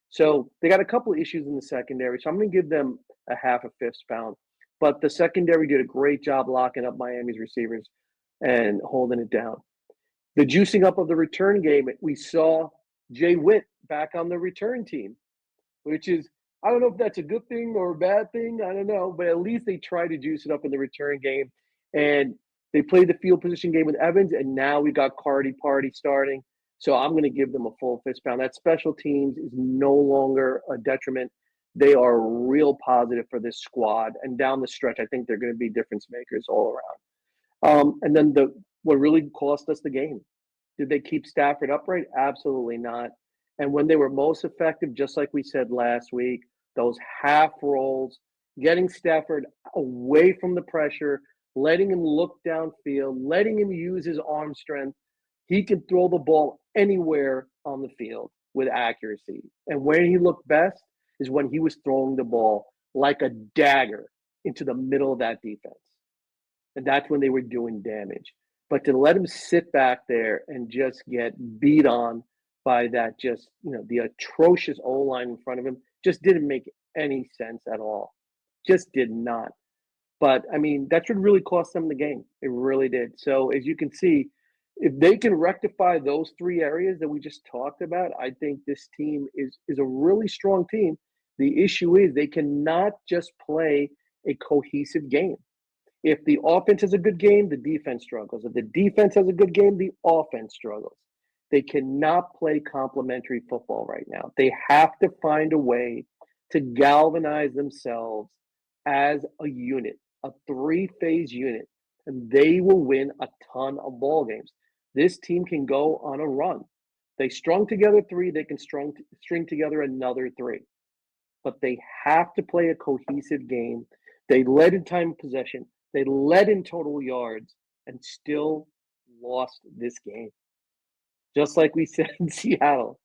So they got a couple of issues in the secondary. So I'm going to give them a half a fifth pound. But the secondary did a great job locking up Miami's receivers and holding it down. The juicing up of the return game, we saw Jay Witt back on the return team, which is, I don't know if that's a good thing or a bad thing. I don't know. But at least they try to juice it up in the return game. And they played the field position game with Evans. And now we got Cardi Party starting. So I'm going to give them a full fist pound. That special teams is no longer a detriment. They are real positive for this squad. And down the stretch, I think they're going to be difference makers all around. And then what really cost us the game. Did they keep Stafford upright? Absolutely not. And when they were most effective, just like we said last week, those half rolls, getting Stafford away from the pressure, letting him look downfield, letting him use his arm strength. He can throw the ball anywhere on the field with accuracy. And where he looked best is when he was throwing the ball like a dagger into the middle of that defense. And that's when they were doing damage. But to let him sit back there and just get beat on by that the atrocious O-line in front of him just didn't make any sense at all. Just did not. But, that's what really cost them the game. It really did. So, as you can see, if they can rectify those three areas that we just talked about, I think this team is a really strong team. The issue is they cannot just play a cohesive game. If the offense has a good game, the defense struggles. If the defense has a good game, the offense struggles. They cannot play complementary football right now. They have to find a way to galvanize themselves as a unit, a three-phase unit, and they will win a ton of ball games. This team can go on a run. They strung together three, they can string together another three. But they have to play a cohesive game. They led in time of possession. They led in total yards and still lost this game. Just like we said in Seattle,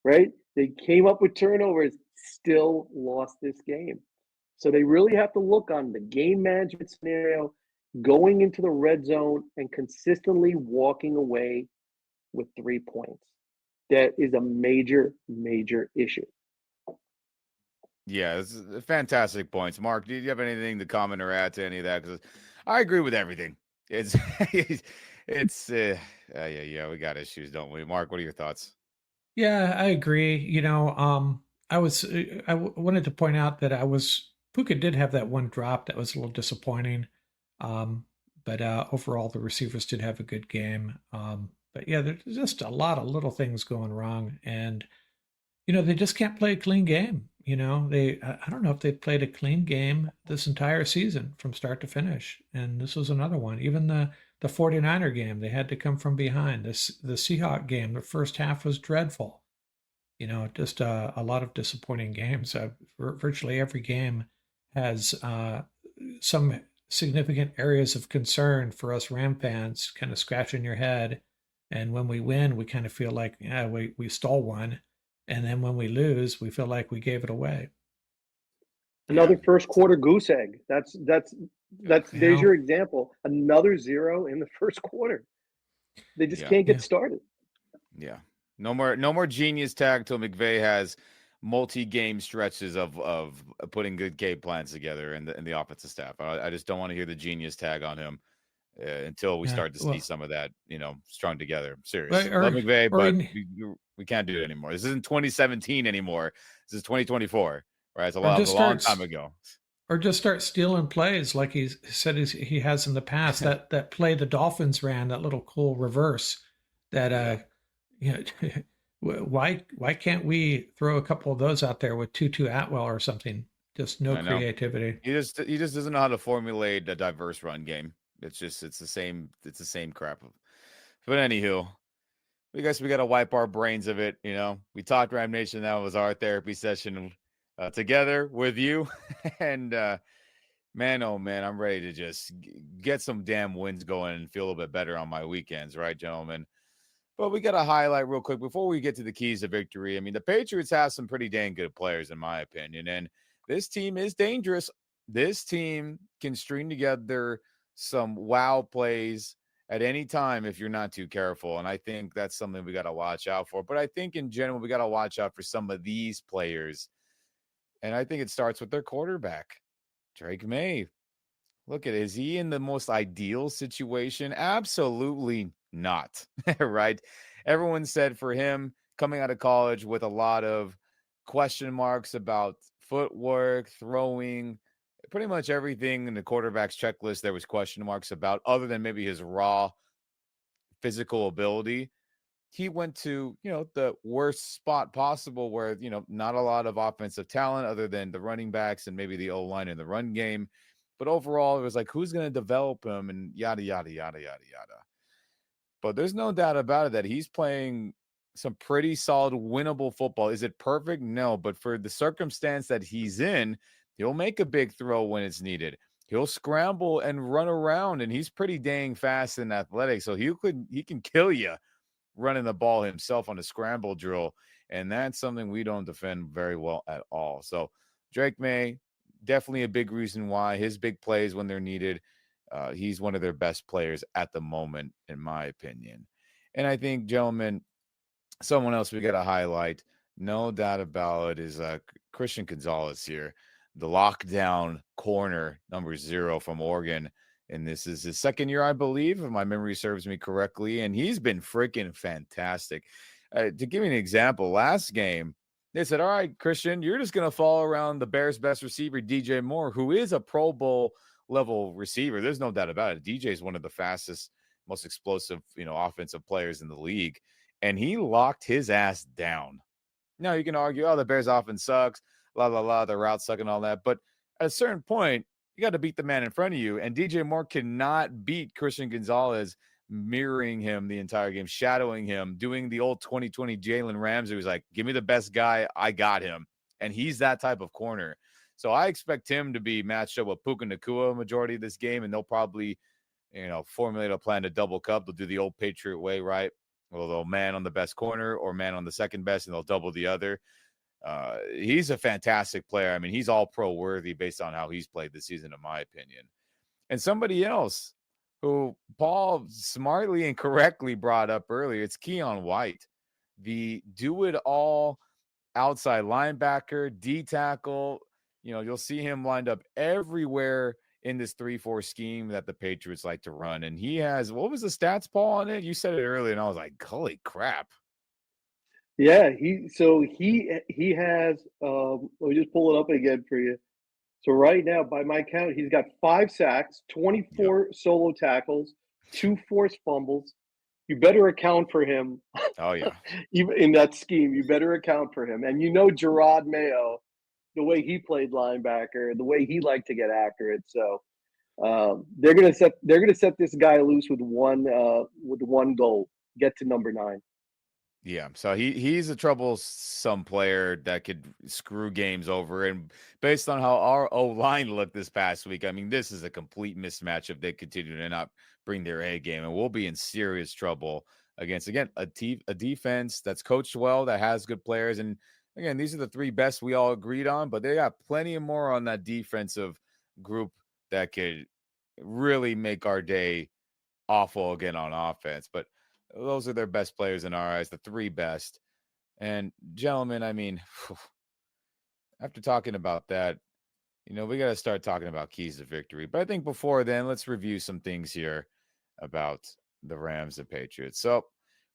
right? They came up with turnovers, still lost this game. So they really have to look on the game management scenario, going into the red zone and consistently walking away with 3 points. That is a major, major issue. Yeah, it's fantastic points. Mark, do you have anything to comment or add to any of that? Because I agree with everything. It's we got issues, don't we? Mark, what are your thoughts? Yeah, I agree. I wanted to point out that Puka did have that one drop that was a little disappointing. But overall, the receivers did have a good game. But yeah, there's just a lot of little things going wrong. And, they just can't play a clean game. I don't know if they've played a clean game this entire season from start to finish. And this was another one. Even the 49er game, they had to come from behind. The Seahawk game, the first half was dreadful. Just a lot of disappointing games. Virtually every game has some significant areas of concern for us Ram fans, kind of scratching your head. And when we win, we kind of feel like, we stole one. And then when we lose, we feel like we gave it away. Another first quarter goose egg. That's there's your example. Another 0 in the first quarter. They just can't get started. Yeah. No more genius tag till McVay has multi-game stretches of putting good game plans together in the offensive staff. I just don't want to hear the genius tag on him. until we start to see some of that, strung together. I'm serious. Right, Love McVay, but we can't do it anymore. This isn't 2017 anymore. This is 2024, right? It's a long time ago. Or just start stealing plays like he said he has in the past. that play the Dolphins ran, that little cool reverse that why can't we throw a couple of those out there with Tutu Atwell or something? Just no creativity. He just doesn't know how to formulate a diverse run game. It's the same crap. But anywho, we got to wipe our brains of it. We talked Ram Nation. That was our therapy session together with you. And man, oh man, I'm ready to just get some damn wins going and feel a little bit better on my weekends, right, gentlemen? But we got to highlight real quick before we get to the keys to victory. I mean, the Patriots have some pretty dang good players, in my opinion, and this team is dangerous. This team can string together some wow plays at any time if you're not too careful. And I think that's something we got to watch out for. But I think in general, we got to watch out for some of these players. And I think it starts with their quarterback, Drake May. Look at it. Is he in the most ideal situation? Absolutely not, right? Everyone said for him coming out of college with a lot of question marks about footwork, throwing, pretty much everything in the quarterback's checklist there was question marks about, other than maybe his raw physical ability. He went to, the worst spot possible where, not a lot of offensive talent other than the running backs and maybe the O-line in the run game. But overall, it was like, who's going to develop him and yada, yada, yada, yada, yada. But there's no doubt about it that he's playing some pretty solid, winnable football. Is it perfect? No. But for the circumstance that he's in, he'll make a big throw when it's needed. He'll scramble and run around, and he's pretty dang fast and athletic. So he can kill you running the ball himself on a scramble drill. And that's something we don't defend very well at all. So Drake May, definitely a big reason why his big plays when they're needed. He's one of their best players at the moment, in my opinion. And I think, gentlemen, someone else we got to highlight, no doubt about it, is Christian Gonzalez here, the lockdown corner, number 0 from Oregon. And this is his second year, I believe, if my memory serves me correctly. And he's been freaking fantastic. To give you an example, last game, they said, all right, Christian, you're just going to follow around the Bears' best receiver, DJ Moore, who is a Pro Bowl level receiver. There's no doubt about it. DJ is one of the fastest, most explosive, offensive players in the league. And he locked his ass down. Now you can argue, the Bears offense sucks, la, la, la, the route suck and all that. But at a certain point, you got to beat the man in front of you. And DJ Moore cannot beat Christian Gonzalez, mirroring him the entire game, shadowing him, doing the old 2020 Jalen Ramsey. He was like, give me the best guy. I got him. And he's that type of corner. So I expect him to be matched up with Puka Nacua majority of this game. And they'll probably, formulate a plan to double cup. They'll do the old Patriot way, right? Well, they'll man on the best corner or man on the second best, and they'll double the other. He's a fantastic player. I mean, he's all pro worthy based on how he's played this season, in my opinion. And somebody else who Paul smartly and correctly brought up earlier, it's Keon White, the do-it-all outside linebacker, D-tackle. You'll see him lined up everywhere in this 3-4 scheme that the Patriots like to run. And he has, what was the stats, Paul, on it? You said it earlier, and I was like, holy crap. Yeah, he has, let me just pull it up again for you. So right now, by my count, he's got 5 sacks, 24 solo tackles, 2 forced fumbles. You better account for him. Oh, yeah. Even in that scheme, you better account for him. And Gerard Mayo, the way he played linebacker, the way he liked to get after it. So they're gonna set this guy loose with one goal: get to number 9. Yeah, so he's a troublesome player that could screw games over. And based on how our O-line looked this past week, I mean, this is a complete mismatch if they continue to not bring their A game. And we'll be in serious trouble against, again, a defense that's coached well, that has good players. And, again, these are the 3 best we all agreed on, but they got plenty more on that defensive group that could really make our day awful again on offense. But those are their best players in our eyes, the 3 best. And, gentlemen, I mean, after talking about that, we got to start talking about keys to victory. But I think before then, let's review some things here. about the Rams and Patriots. So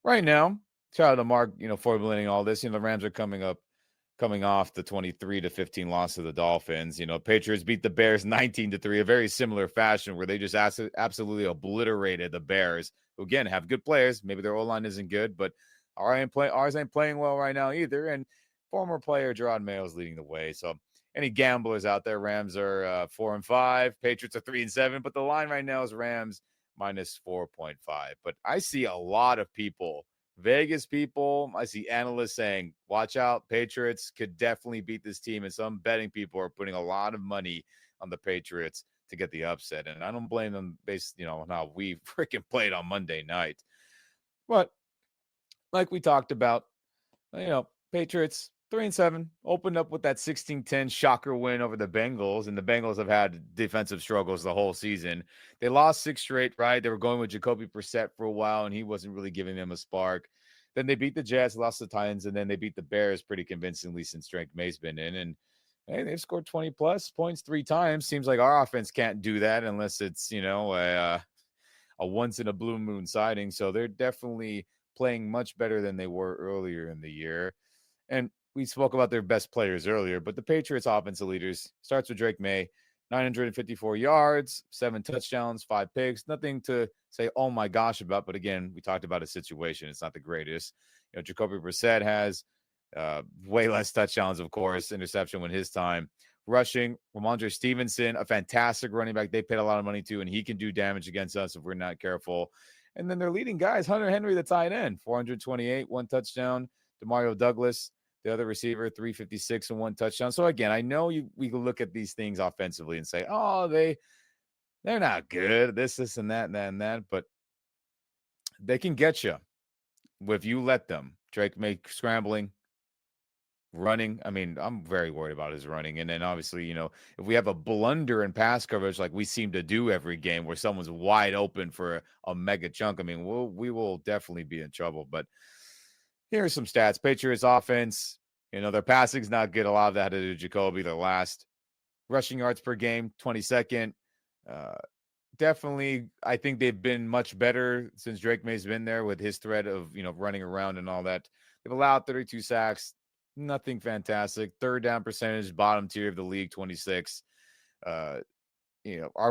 right now, shout out to Mark, formulating all this. The Rams are coming off the 23-15 loss to the Dolphins. Patriots beat the Bears 19-3, a very similar fashion where they just absolutely obliterated the Bears, who again have good players. Maybe their O-line isn't good, but ours ain't playing well right now either. And former player Gerard Mayo is leading the way. So any gamblers out there, Rams are 4-5, Patriots are 3-7, but the line right now is Rams minus 4.5. But I see a lot of people, Vegas people, I see analysts saying, watch out, Patriots could definitely beat this team. And some betting people are putting a lot of money on the Patriots to get the upset. And I don't blame them based, on how we freaking played on Monday night. But like we talked about, Patriots 3-7 opened up with that 16-10 shocker win over the Bengals, and the Bengals have had defensive struggles the whole season. They lost 6 straight, right? They were going with Jacoby Brissett for a while, and he wasn't really giving them a spark. Then they beat the Jets, lost the Titans, and then they beat the Bears pretty convincingly since Drake May's been in. And hey, they've scored 20-plus points 3 times. Seems like our offense can't do that unless it's, a once-in-a-blue moon sighting. So they're definitely playing much better than they were earlier in the year. And we spoke about their best players earlier, but the Patriots offensive leaders starts with Drake May, 954 yards, 7 touchdowns, 5 picks. Nothing to say, oh my gosh, about. But again, we talked about a situation. It's not the greatest. Jacoby Brissett has way less touchdowns, of course, interception when his time. Rushing, Ramondre Stevenson, a fantastic running back. They paid a lot of money to, and he can do damage against us if we're not careful. And then their leading guys, Hunter Henry, the tight end, 428, 1 touchdown. Demario Douglas, the other receiver, 356 and 1 touchdown. So again, I know we can look at these things offensively and say, oh, they're not good. This, and that, and that, and that. But they can get you if you let them. Drake May scrambling, running. I mean, I'm very worried about his running. And then obviously, if we have a blunder in pass coverage like we seem to do every game where someone's wide open for a mega chunk, I mean, we will definitely be in trouble. But here are some stats. Patriots offense, their passing's not good. A lot of that had to do with Jacoby. Their last rushing yards per game, 22nd. Definitely, I think they've been much better since Drake May's been there with his threat of, running around and all that. They've allowed 32 sacks. Nothing fantastic. Third down percentage, bottom tier of the league, 26. Our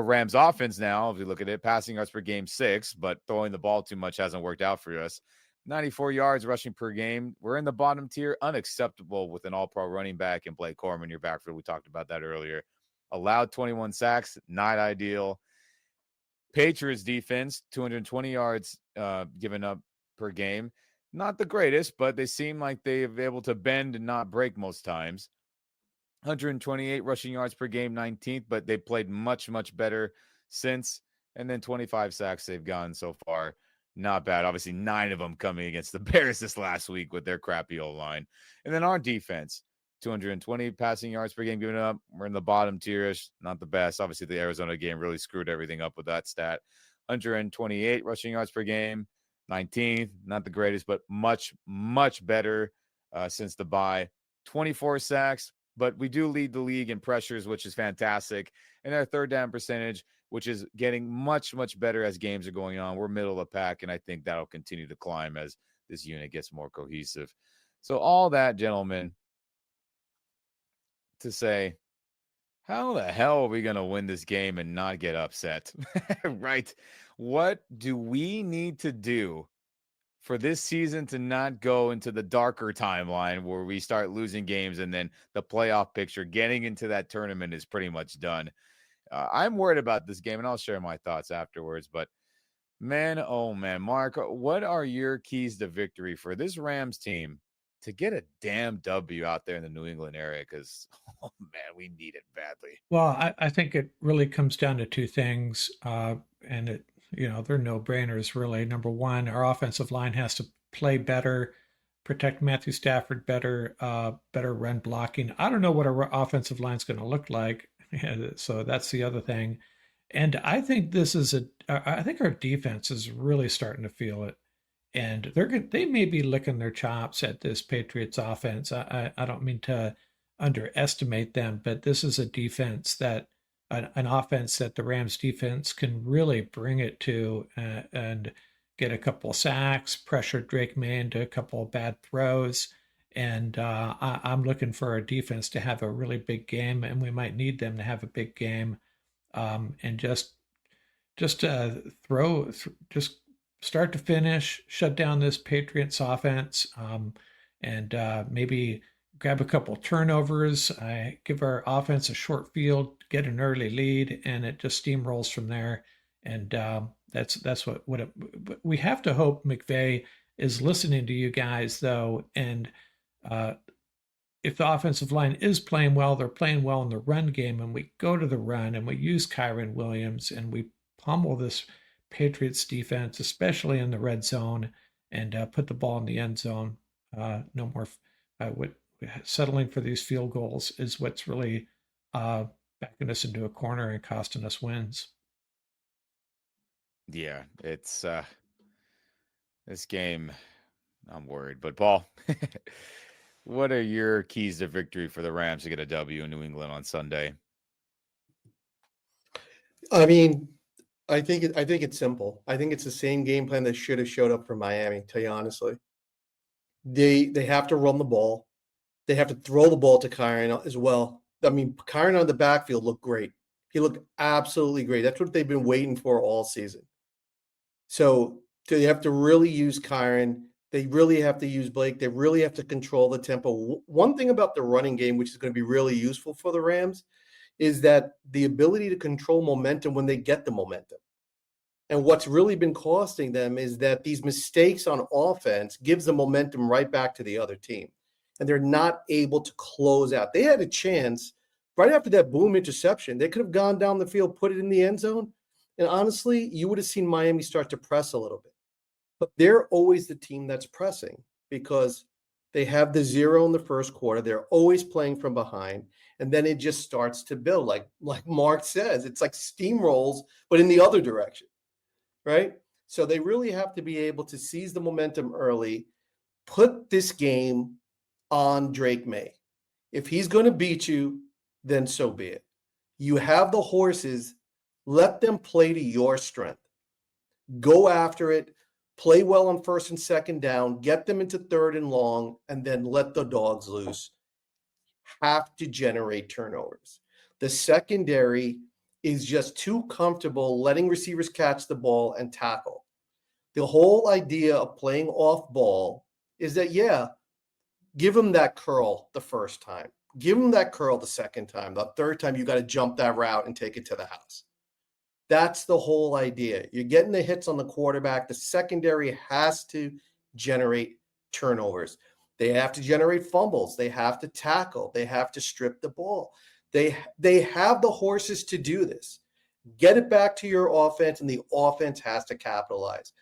Rams offense now, if you look at it, passing yards per game, 6, but throwing the ball too much hasn't worked out for us. 94 yards rushing per game. We're in the bottom tier. Unacceptable with an all-pro running back and Blake Corum in your backfield. We talked about that earlier. Allowed 21 sacks. Not ideal. Patriots defense, 220 yards given up per game. Not the greatest, but they seem like they're able to bend and not break most times. 128 rushing yards per game, 19th, but they played much, much better since. And then 25 sacks they've gotten so far. Not bad. Obviously, 9 of them coming against the Bears this last week with their crappy O-line. And then our defense, 220 passing yards per game given up. We're in the bottom tierish. Not the best. Obviously, the Arizona game really screwed everything up with that stat. 128 rushing yards per game, 19th. Not the greatest, but much, much better since the bye. 24 sacks, but we do lead the league in pressures, which is fantastic. And our third down percentage, which is getting much, much better as games are going on. We're middle of the pack, and I think that'll continue to climb as this unit gets more cohesive. So all that, gentlemen, to say, how the hell are we going to win this game and not get upset? Right? What do we need to do for this season to not go into the darker timeline where we start losing games and then the playoff picture, getting into that tournament is pretty much done? I'm worried about this game, and I'll share my thoughts afterwards. But, man, oh, man, Mark, what are your keys to victory for this Rams team to get a damn W out there in the New England area? Because, oh, man, we need it badly. Well, I think it really comes down to 2 things, and they're no-brainers, really. Number one, our offensive line has to play better, protect Matthew Stafford better, better run blocking. I don't know what our offensive line is going to look like. So that's the other thing. And I think I think our defense is really starting to feel it. And they may be licking their chops at this Patriots offense. I don't mean to underestimate them, but this is a defense that an offense that the Rams defense can really bring it to and get a couple of sacks, pressure Drake May into a couple of bad throws. And I'm looking for our defense to have a really big game, and we might need them to have a big game, and just just start to finish, shut down this Patriots offense, and maybe grab a couple turnovers, give our offense a short field, get an early lead, and it just steamrolls from there. And that's what we have to hope McVay is listening to you guys, though. And if the offensive line is playing well, they're playing well in the run game, and we go to the run and we use Kyron Williams and we pummel this Patriots defense, especially in the red zone, and put the ball in the end zone. No more settling for these field goals is what's really backing us into a corner and costing us wins. Yeah, it's this game. I'm worried, but Paul, what are your keys to victory for the Rams to get a W in New England on Sunday? I mean, I think it's simple. I think it's the same game plan that should have showed up for Miami, to tell you honestly. They have to run the ball. They have to throw the ball to Kyron as well. I mean, Kyron on the backfield looked great. He looked absolutely great. That's what they've been waiting for all season. So they have to really use Kyron. They really have to use Blake. They really have to control the tempo. One thing about the running game, which is going to be really useful for the Rams, is that the ability to control momentum when they get the momentum. And what's really been costing them is that these mistakes on offense gives the momentum right back to the other team. And they're not able to close out. They had a chance right after that boom interception. They could have gone down the field, put it in the end zone. And honestly, you would have seen Miami start to press a little bit. But they're always the team that's pressing because they have the 0 in the first quarter. They're always playing from behind. And then it just starts to build. Like Mark says, it's like steamrolls, but in the other direction, right? So they really have to be able to seize the momentum early, put this game on Drake May. If he's going to beat you, then so be it. You have the horses. Let them play to your strength. Go after it. Play well on first and second down. Get them into third and long, and then let the dogs loose. Have to generate turnovers. The secondary is just too comfortable letting receivers catch the ball and tackle. The whole idea of playing off ball is that, give them that curl the first time. Give them that curl the second time. The third time, you got to jump that route and take it to the house. That's the whole idea. You're getting the hits on the quarterback. The secondary has to generate turnovers. They have to generate fumbles. They have to tackle. They have to strip the ball. They have the horses to do this. Get it back to your offense, and the offense has to capitalize.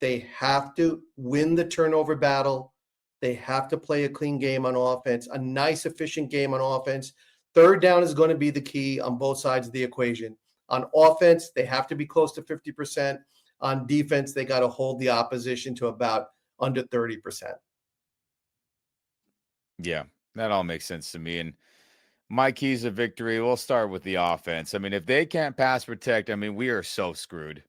They have to win the turnover battle. They have to play a clean game on offense, a nice, efficient game on offense. Third down is going to be the key on both sides of the equation. On offense, they have to be close to 50%. On defense, they got to hold the opposition to about under 30%. Yeah, that all makes sense to me. And my keys of victory, we'll start with the offense. I mean, if they can't pass protect, I mean, we are so screwed.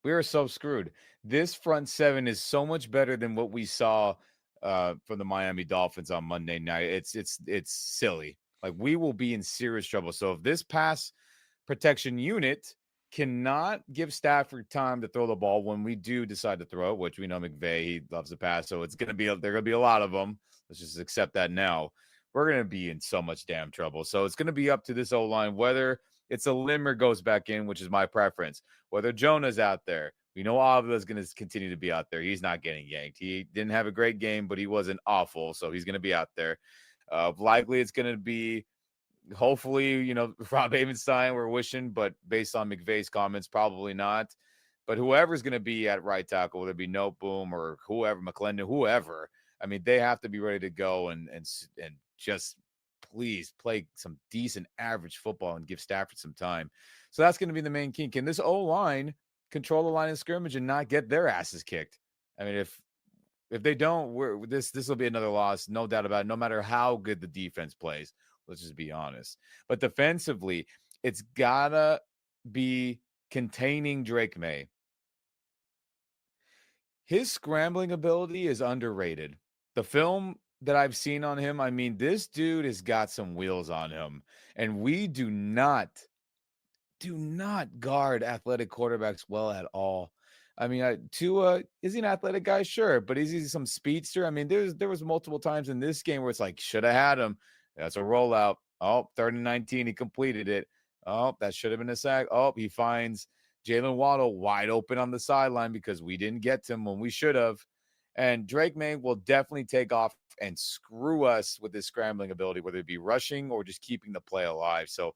We are so screwed. This front seven is so much better than what we saw from the Miami Dolphins on Monday night. It's silly. Like, we will be in serious trouble. So if this pass protection unit cannot give Stafford time to throw the ball when we do decide to throw it, which we know McVay, he loves to pass, so there are going to be a lot of them. Let's just accept that now. We're going to be in so much damn trouble. So it's going to be up to this O-line, whether it's a Limmer goes back in, which is my preference, whether Jonah's out there. We know Avila is going to continue to be out there. He's not getting yanked. He didn't have a great game, but he wasn't awful, so he's going to be out there. Likely it's going to be, hopefully, Rob Havenstein, we're wishing, but based on McVay's comments, probably not. But whoever's going to be at right tackle, whether it be Noteboom or whoever, McClendon, whoever, I mean, they have to be ready to go and just please play some decent average football and give Stafford some time. So that's going to be the main key. Can this O-line control the line of scrimmage and not get their asses kicked? I mean, if they don't, this will be another loss, no doubt about it, no matter how good the defense plays. Let's just be honest. But defensively, it's gotta be containing Drake May. His scrambling ability is underrated. The film that I've seen on him, I mean, this dude has got some wheels on him, and we do not guard athletic quarterbacks well at all. I mean, Tua, is he an athletic guy? Sure, but is he some speedster? I mean, there was multiple times in this game where it's like, should have had him. That's a rollout. Oh, 3rd and 19, he completed it. Oh, that should have been a sack. Oh, he finds Jalen Waddle wide open on the sideline because we didn't get to him when we should have. And Drake May will definitely take off and screw us with his scrambling ability, whether it be rushing or just keeping the play alive. So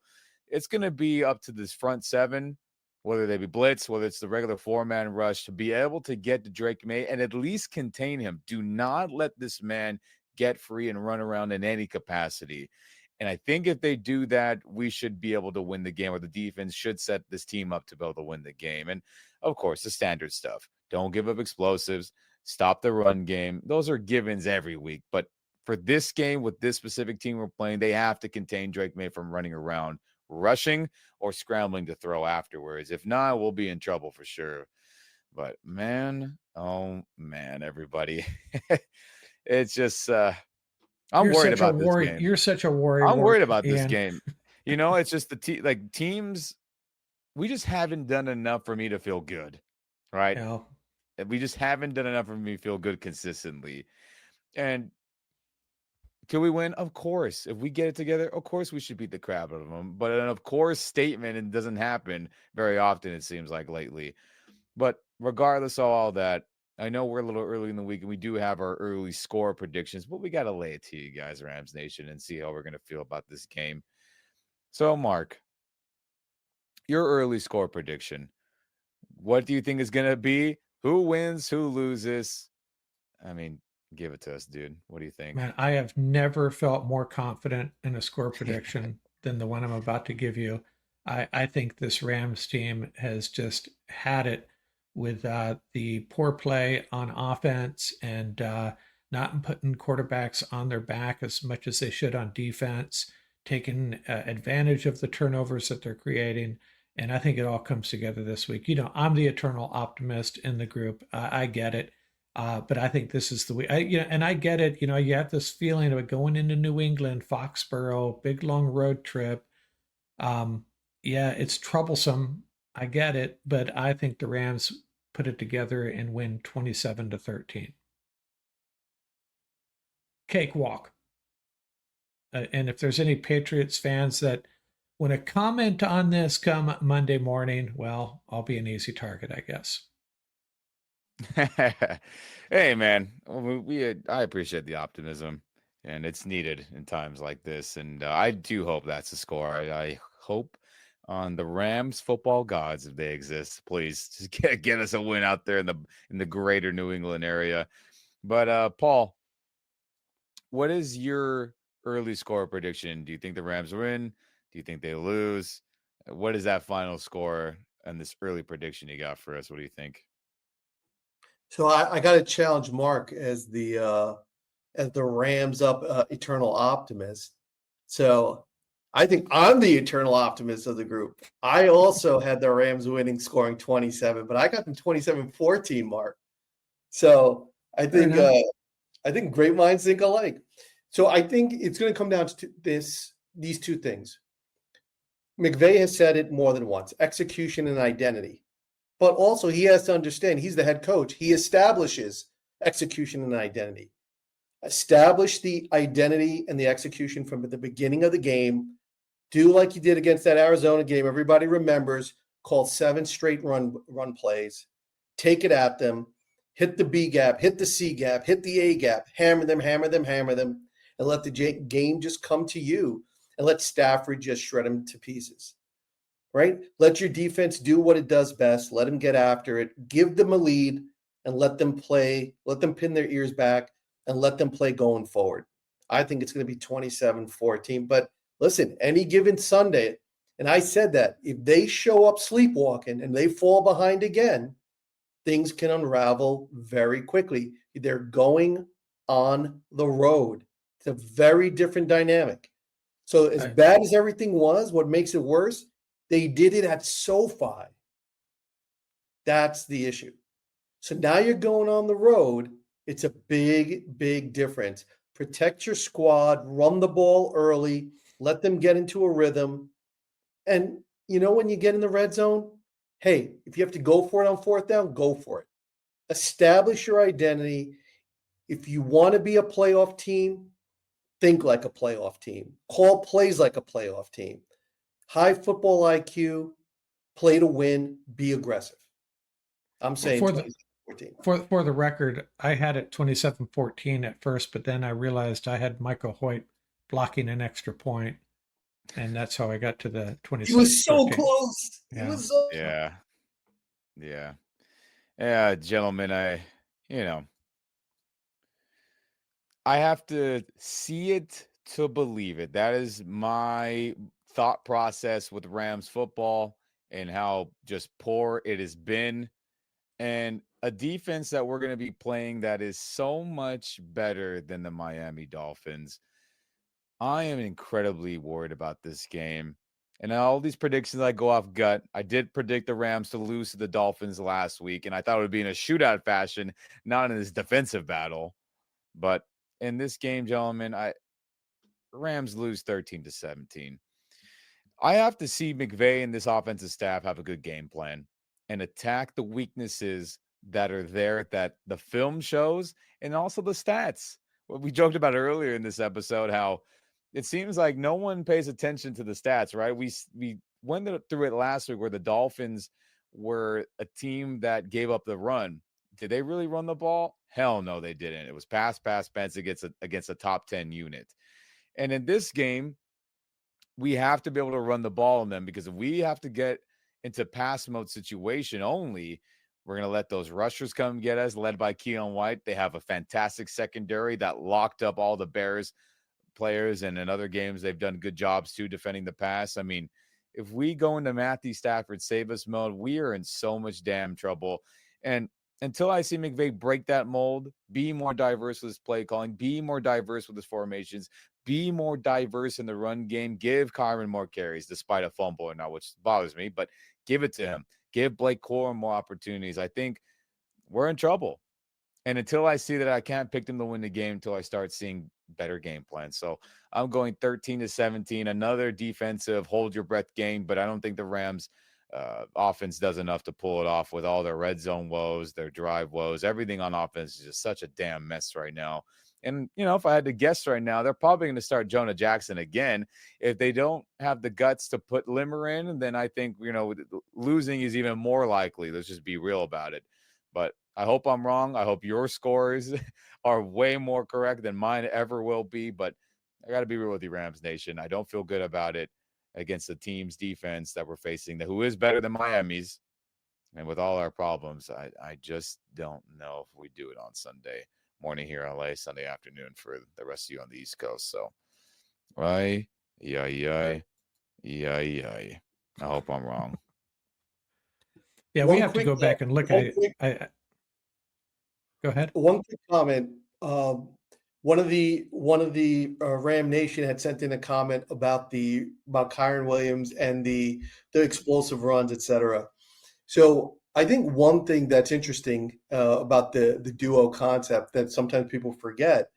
it's going to be up to this front seven, whether they be blitz, whether it's the regular 4-man rush, to be able to get to Drake May and at least contain him. Do not let this man get free and run around in any capacity. And I think if they do that, we should be able to win the game, or the defense should set this team up to be able to win the game. And, of course, the standard stuff. Don't give up explosives. Stop the run game. Those are givens every week. But for this game, with this specific team we're playing, they have to contain Drake May from running around, rushing, or scrambling to throw afterwards. If not, we'll be in trouble for sure. But, man, oh, man, everybody. It's just I'm worried about this game. You're such a warrior. I'm worried about this game. You know, it's just the teams. We just haven't done enough for me to feel good, right? No. We just haven't done enough for me to feel good consistently. And can we win? Of course. If we get it together, of course we should beat the crap out of them. But an of course statement, and doesn't happen very often, it seems like lately. But regardless of all that, I know we're a little early in the week and we do have our early score predictions, but we got to lay it to you guys, Rams Nation, and see how we're going to feel about this game. So, Mark, your early score prediction. What do you think is going to be? Who wins? Who loses? I mean, give it to us, dude. What do you think? Man, I have never felt more confident in a score prediction than the one I'm about to give you. I think this Rams team has just had it with the poor play on offense and not putting quarterbacks on their back as much as they should on defense, taking advantage of the turnovers that they're creating. And I think it all comes together this week. You know, I'm the eternal optimist in the group. I get it. But I think this is the way, and I get it. You know, you have this feeling of going into New England, Foxborough, big long road trip. Yeah, it's troublesome. I get it, but I think the Rams put it together and win 27-13. Cakewalk. And if there's any Patriots fans that want to comment on this come Monday morning, well, I'll be an easy target, I guess. Hey, man, I appreciate the optimism, and it's needed in times like this. And I do hope that's the score. I hope on the Rams football gods, if they exist, please just get us a win out there in the greater New England area. But Paul, what is your early score prediction? Do you think the Rams win? Do you think they lose? What is that final score and this early prediction you got for us? What do you think? So I got to challenge Mark as the Rams up eternal optimist. So I think I'm the eternal optimist of the group. I also had the Rams winning, scoring 27, but I got them 27-14, Mark. So I think great minds think alike. So I think it's going to come down to these two things. McVay has said it more than once: execution and identity. But also he has to understand he's the head coach. He establishes execution and identity. Establish the identity and the execution from the beginning of the game. Do like you did against that Arizona game. Everybody remembers. Call 7 straight run plays. Take it at them. Hit the B gap. Hit the C gap. Hit the A gap. Hammer them. And let the game just come to you. And let Stafford just shred them to pieces. Right? Let your defense do what it does best. Let them get after it. Give them a lead and let them play. Let them pin their ears back and let them play going forward. I think it's going to be 27-14. But listen, any given Sunday, and I said that, if they show up sleepwalking and they fall behind again, things can unravel very quickly. They're going on the road. It's a very different dynamic. So as bad as everything was, what makes it worse They did it at SoFi. That's the issue. So now you're going on the road. It's a big, big difference. Protect your squad, run the ball early, let them get into a rhythm. And, when you get in the red zone, hey, if you have to go for it on fourth down, go for it. Establish your identity. If you want to be a playoff team, think like a playoff team. Call plays like a playoff team. High football IQ, play to win, be aggressive. I'm saying for the record, I had it 27-14 at first, but then I realized I had Michael Hoyt blocking an extra point, and that's how I got to the 27-14. He was so close. Yeah. He was so Yeah, gentlemen, I have to see it to believe it. That is my thought process with Rams football and how just poor it has been. And a defense that we're going to be playing that is so much better than the Miami Dolphins. I am incredibly worried about this game. And all these predictions, I go off gut. I did predict the Rams to lose to the Dolphins last week, and I thought it would be in a shootout fashion, not in this defensive battle. But in this game, gentlemen, Rams lose 13-17. I have to see McVay and this offensive staff have a good game plan and attack the weaknesses that are there that the film shows and also the stats. What we joked about earlier in this episode, how it seems like no one pays attention to the stats, right? We went through it last week where the Dolphins were a team that gave up the run. Did they really run the ball? Hell no, they didn't. It was pass against a top 10 unit. And in this game, we have to be able to run the ball on them, because if we have to get into pass mode situation only, we're going to let those rushers come get us, led by Keon White. They have a fantastic secondary that locked up all the Bears players, and in other games, they've done good jobs too defending the pass. I mean, if we go into Matthew Stafford save us mode, we are in so much damn trouble. And until I see McVay break that mold, be more diverse with his play calling, be more diverse with his formations, be more diverse in the run game, give Kyron more carries despite a fumble now, which bothers me, but give it to him. Give Blake Corum more opportunities. I think we're in trouble. And until I see that, I can't pick them to win the game until I start seeing better game plans. So I'm going 13-17, another defensive hold your breath game, but I don't think the Rams offense does enough to pull it off with all their red zone woes, their drive woes. Everything on offense is just such a damn mess right now. And, if I had to guess right now, they're probably going to start Jonah Jackson again. If they don't have the guts to put Limmer in, then I think, losing is even more likely. Let's just be real about it. But I hope I'm wrong. I hope your scores are way more correct than mine ever will be. But I got to be real with you, Rams Nation. I don't feel good about it against the team's defense that we're facing, who is better than Miami's. And with all our problems, I just don't know if we do it on Sunday morning here in LA, Sunday afternoon for the rest of you on the East Coast. So, I hope I'm wrong. Yeah, we have to go back and look at it. Go ahead. One quick comment. One of the Ram Nation had sent in a comment about Kyron Williams and the explosive runs, etc. So I think one thing that's interesting about the duo concept that sometimes people forget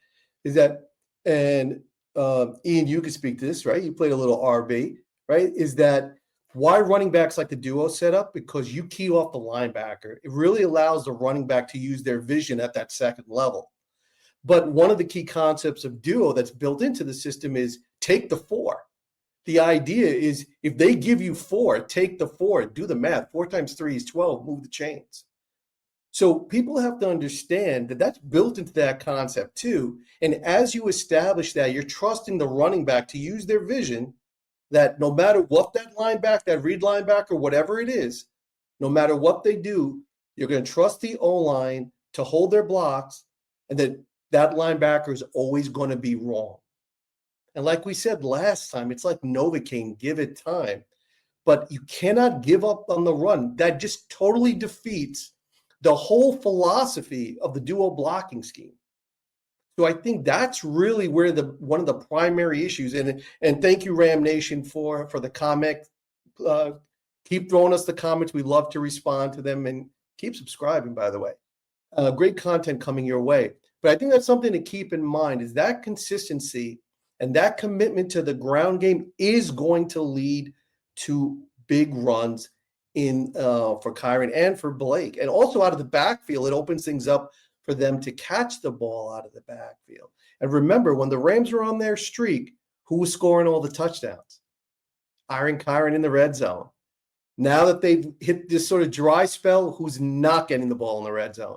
is that, and Ian, you could speak to this, right? You played a little RB, right? Is that why running backs like the duo setup? Because you key off the linebacker. It really allows the running back to use their vision at that second level. But one of the key concepts of duo that's built into the system is take the 4. The idea is if they give you 4, take the 4, do the math. 4 times 3 is 12, move the chains. So people have to understand that that's built into that concept too. And as you establish that, you're trusting the running back to use their vision, that no matter what that linebacker, that read linebacker, whatever it is, no matter what they do, you're going to trust the O-line to hold their blocks, and that linebacker is always going to be wrong. And like we said last time, it's like Novocaine, give it time. But you cannot give up on the run. That just totally defeats the whole philosophy of the duo blocking scheme. So I think that's really where one of the primary issues, and thank you, Ram Nation, for the comment Keep throwing us the comments. We love to respond to them, and keep subscribing, by the way. Great content coming your way. But I think that's something to keep in mind, is that consistency and that commitment to the ground game is going to lead to big runs in for Kyron and for Blake. And also out of the backfield, it opens things up for them to catch the ball out of the backfield. And remember, when the Rams were on their streak, who was scoring all the touchdowns? Aaron Kyron in the red zone. Now that they've hit this sort of dry spell, who's not getting the ball in the red zone?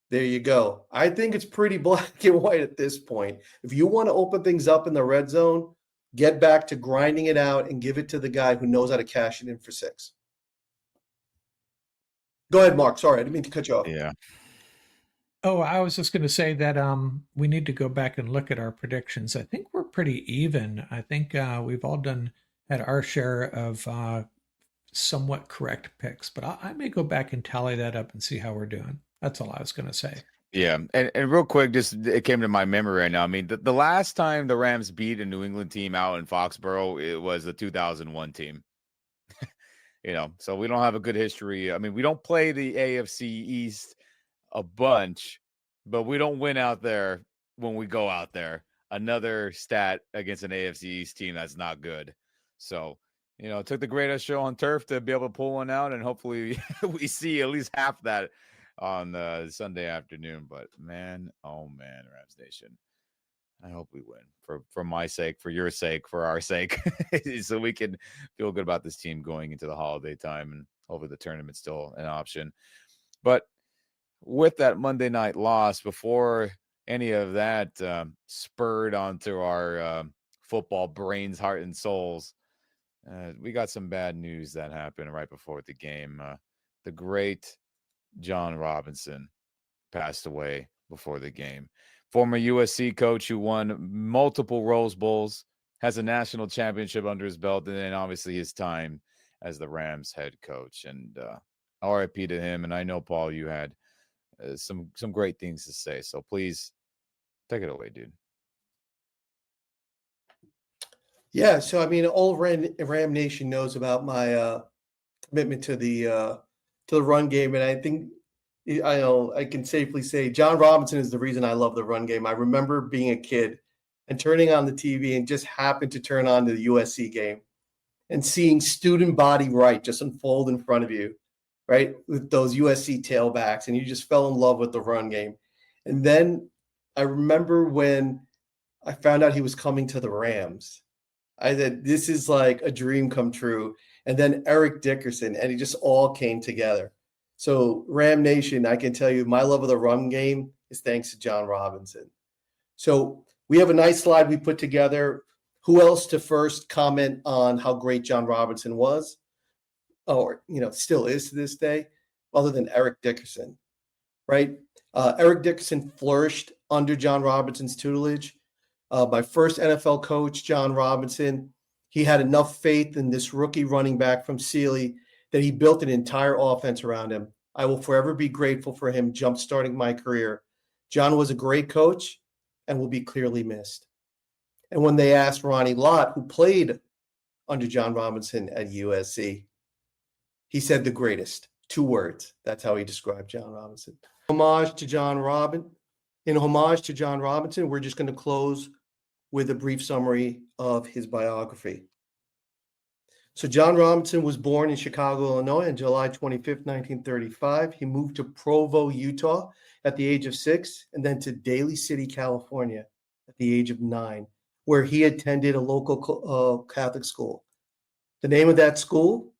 There you go. I think it's pretty black and white at this point. If you want to open things up in the red zone, get back to grinding it out and give it to the guy who knows how to cash it in for 6. Go ahead, Mark. Sorry, I didn't mean to cut you off. Yeah. Oh, I was just going to say that we need to go back and look at our predictions. I think we're pretty even. I think we've all had our share of somewhat correct picks, but I may go back and tally that up and see how we're doing. That's all I was going to say. Yeah, and real quick, just it came to my memory right now. I mean, the last time the Rams beat a New England team out in Foxborough, it was the 2001 team. So we don't have a good history. I mean, we don't play the AFC East a bunch, but we don't win out there when we go out there. Another stat against an AFC East team that's not good. So, it took the greatest show on turf to be able to pull one out, and hopefully we see at least half that on Sunday afternoon. But man, oh man, Rams Nation, I hope we win for my sake, for your sake, for our sake, so we can feel good about this team going into the holiday time, and hopefully the tournament's still an option. But with that Monday night loss, before any of that spurred onto our football brains, heart, and souls, we got some bad news that happened right before the game. The great John Robinson passed away before the game. Former USC coach who won multiple Rose Bowls, has a national championship under his belt, and then obviously his time as the Rams head coach. And RIP to him. And I know, Paul, you had some great things to say. So please take it away, dude. Yeah, so I mean, all Ram Nation knows about my commitment to the run game, and I think I can safely say John Robinson is the reason I love the run game. I remember being a kid and turning on the TV and just happened to turn on the USC game and seeing student body right just unfold in front of you, right, with those USC tailbacks, and you just fell in love with the run game. And then I remember when I found out he was coming to the Rams, I said, this is like a dream come true. And then Eric Dickerson, and it just all came together. So Ram Nation, I can tell you my love of the run game is thanks to John Robinson. So we have a nice slide we put together. Who else to first comment on how great John Robinson was, or still is to this day, other than Eric Dickerson, right? Eric Dickerson flourished under John Robinson's tutelage. My first NFL coach, John Robinson, he had enough faith in this rookie running back from Sealy that he built an entire offense around him. I will forever be grateful for him jump-starting my career. John was a great coach and will be clearly missed. And when they asked Ronnie Lott, who played under John Robinson at USC, he said the greatest. 2 words. That's how he described John Robinson. In homage to John Robinson, we're just going to close with a brief summary of his biography. So John Robinson was born in Chicago, Illinois on July 25th, 1935. He moved to Provo, Utah at the age of 6, and then to Daly City, California at the age of 9, where he attended a local Catholic school. The name of that school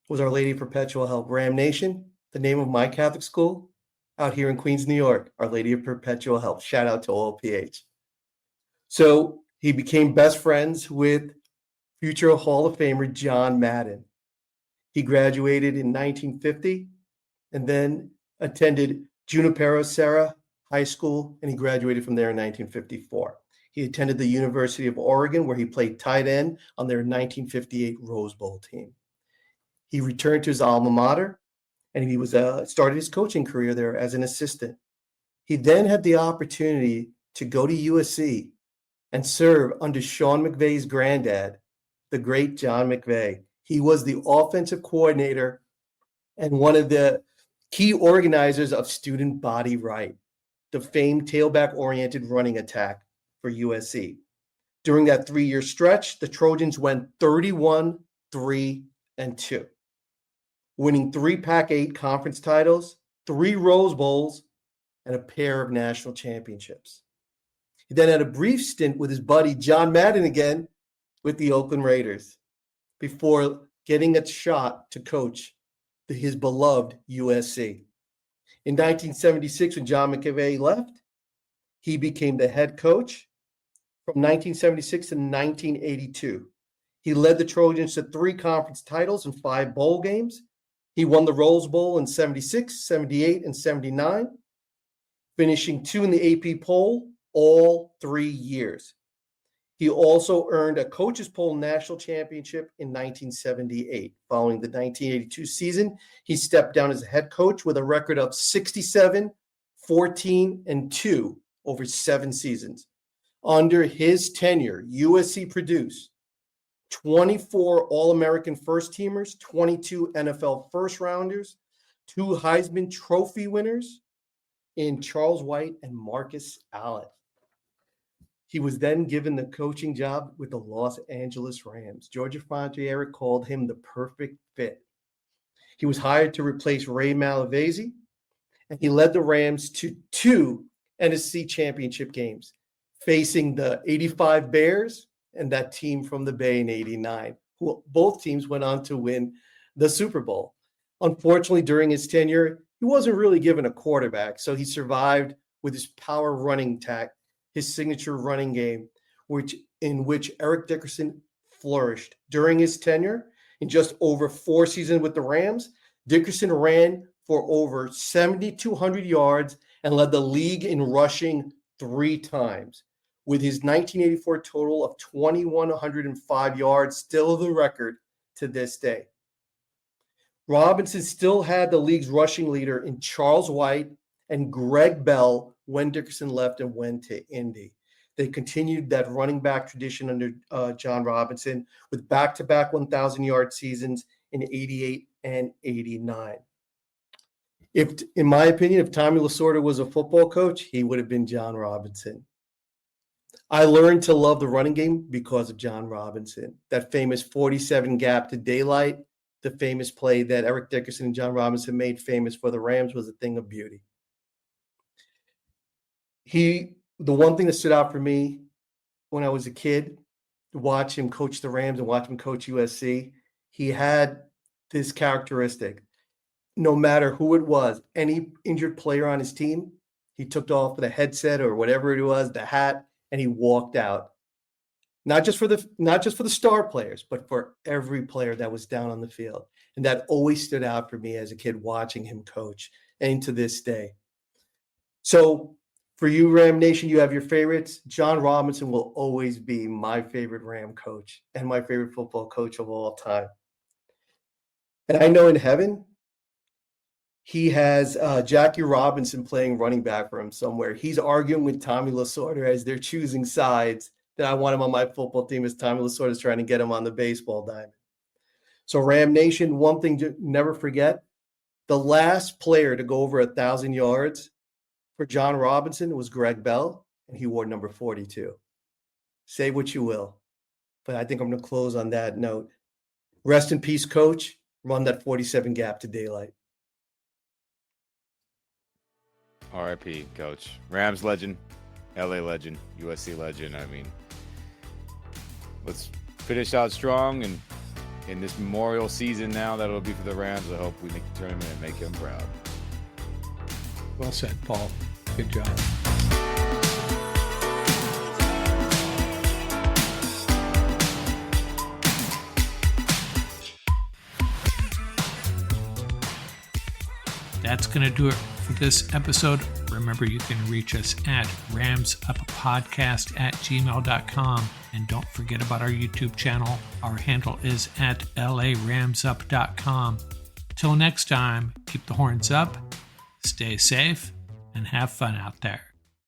was Our Lady of Perpetual Help. Ram Nation, the name of my Catholic school out here in Queens, New York, Our Lady of Perpetual Help. Shout out to OLPH. So he became best friends with future Hall of Famer John Madden. He graduated in 1950 and then attended Junipero Serra High School, and he graduated from there in 1954. He attended the University of Oregon, where he played tight end on their 1958 Rose Bowl team. He returned to his alma mater, and he started his coaching career there as an assistant. He then had the opportunity to go to USC and serve under Sean McVay's granddad, the great John McVay. He was the offensive coordinator and one of the key organizers of Student Body Right, the famed tailback-oriented running attack for USC. During that 3-year stretch, the Trojans went 31-3-2, winning 3 Pac-8 conference titles, 3 Rose Bowls, and a pair of national championships. He then had a brief stint with his buddy John Madden again with the Oakland Raiders before getting a shot to coach his beloved USC. In 1976, when John McAvey left, he became the head coach from 1976 to 1982. He led the Trojans to 3 conference titles and 5 bowl games. He won the Rose Bowl in 76, 78, and 79, finishing 2 in the AP poll all 3 years. He also earned a Coaches Poll National Championship in 1978. Following the 1982 season, he stepped down as a head coach with a record of 67, 14, and 2 over 7 seasons. Under his tenure, USC produced 24 All-American first-teamers, 22 NFL first-rounders, 2 Heisman Trophy winners in Charles White and Marcus Allen. He was then given the coaching job with the Los Angeles Rams. George Fontieri called him the perfect fit. He was hired to replace Ray Malavasi, and he led the Rams to 2 NFC championship games, facing the 85 Bears and that team from the Bay in 89, who both teams went on to win the Super Bowl. Unfortunately, during his tenure, he wasn't really given a quarterback, so he survived with his power running attack, his signature running game, in which Eric Dickerson flourished. During his tenure, in just over 4 seasons with the Rams, Dickerson ran for over 7,200 yards and led the league in rushing 3 times, with his 1984 total of 2,105 yards still the record to this day. Robinson still had the league's rushing leader in Charles White and Greg Bell when Dickerson left and went to Indy. They continued that running back tradition under John Robinson with back-to-back 1,000-yard seasons in 88 and 89. In my opinion, if Tommy Lasorda was a football coach, he would have been John Robinson. I learned to love the running game because of John Robinson. That famous 47 gap to daylight, the famous play that Eric Dickerson and John Robinson made famous for the Rams, was a thing of beauty. The one thing that stood out for me when I was a kid, to watch him coach the Rams and watch him coach USC, he had this characteristic. No matter who it was, any injured player on his team, he took off the headset or whatever it was, the hat, and he walked out. Not just for the star players, but for every player that was down on the field. And that always stood out for me as a kid watching him coach, and to this day. So for you, Ram Nation, you have your favorites. John Robinson will always be my favorite Ram coach and my favorite football coach of all time. And I know in heaven, he has Jackie Robinson playing running back for him somewhere. He's arguing with Tommy Lasorda as they're choosing sides, that I want him on my football team as Tommy Lasorda is trying to get him on the baseball diamond. So Ram Nation, one thing to never forget, the last player to go over 1,000 yards for John Robinson was Greg Bell, and he wore number 42. Say what you will, but I think I'm going to close on that note. Rest in peace, coach. Run that 47 gap to daylight. R.I.P., coach. Rams legend, LA legend, USC legend. I mean, let's finish out strong, and in this Memorial season now that it'll be for the Rams, I hope we make the tournament and make him proud. Well said, Paul. Good job. That's going to do it for this episode. Remember, you can reach us at ramsuppodcast@gmail.com. And don't forget about our YouTube channel. Our handle is at laramsup.com. Till next time, keep the horns up, stay safe, and have fun out there.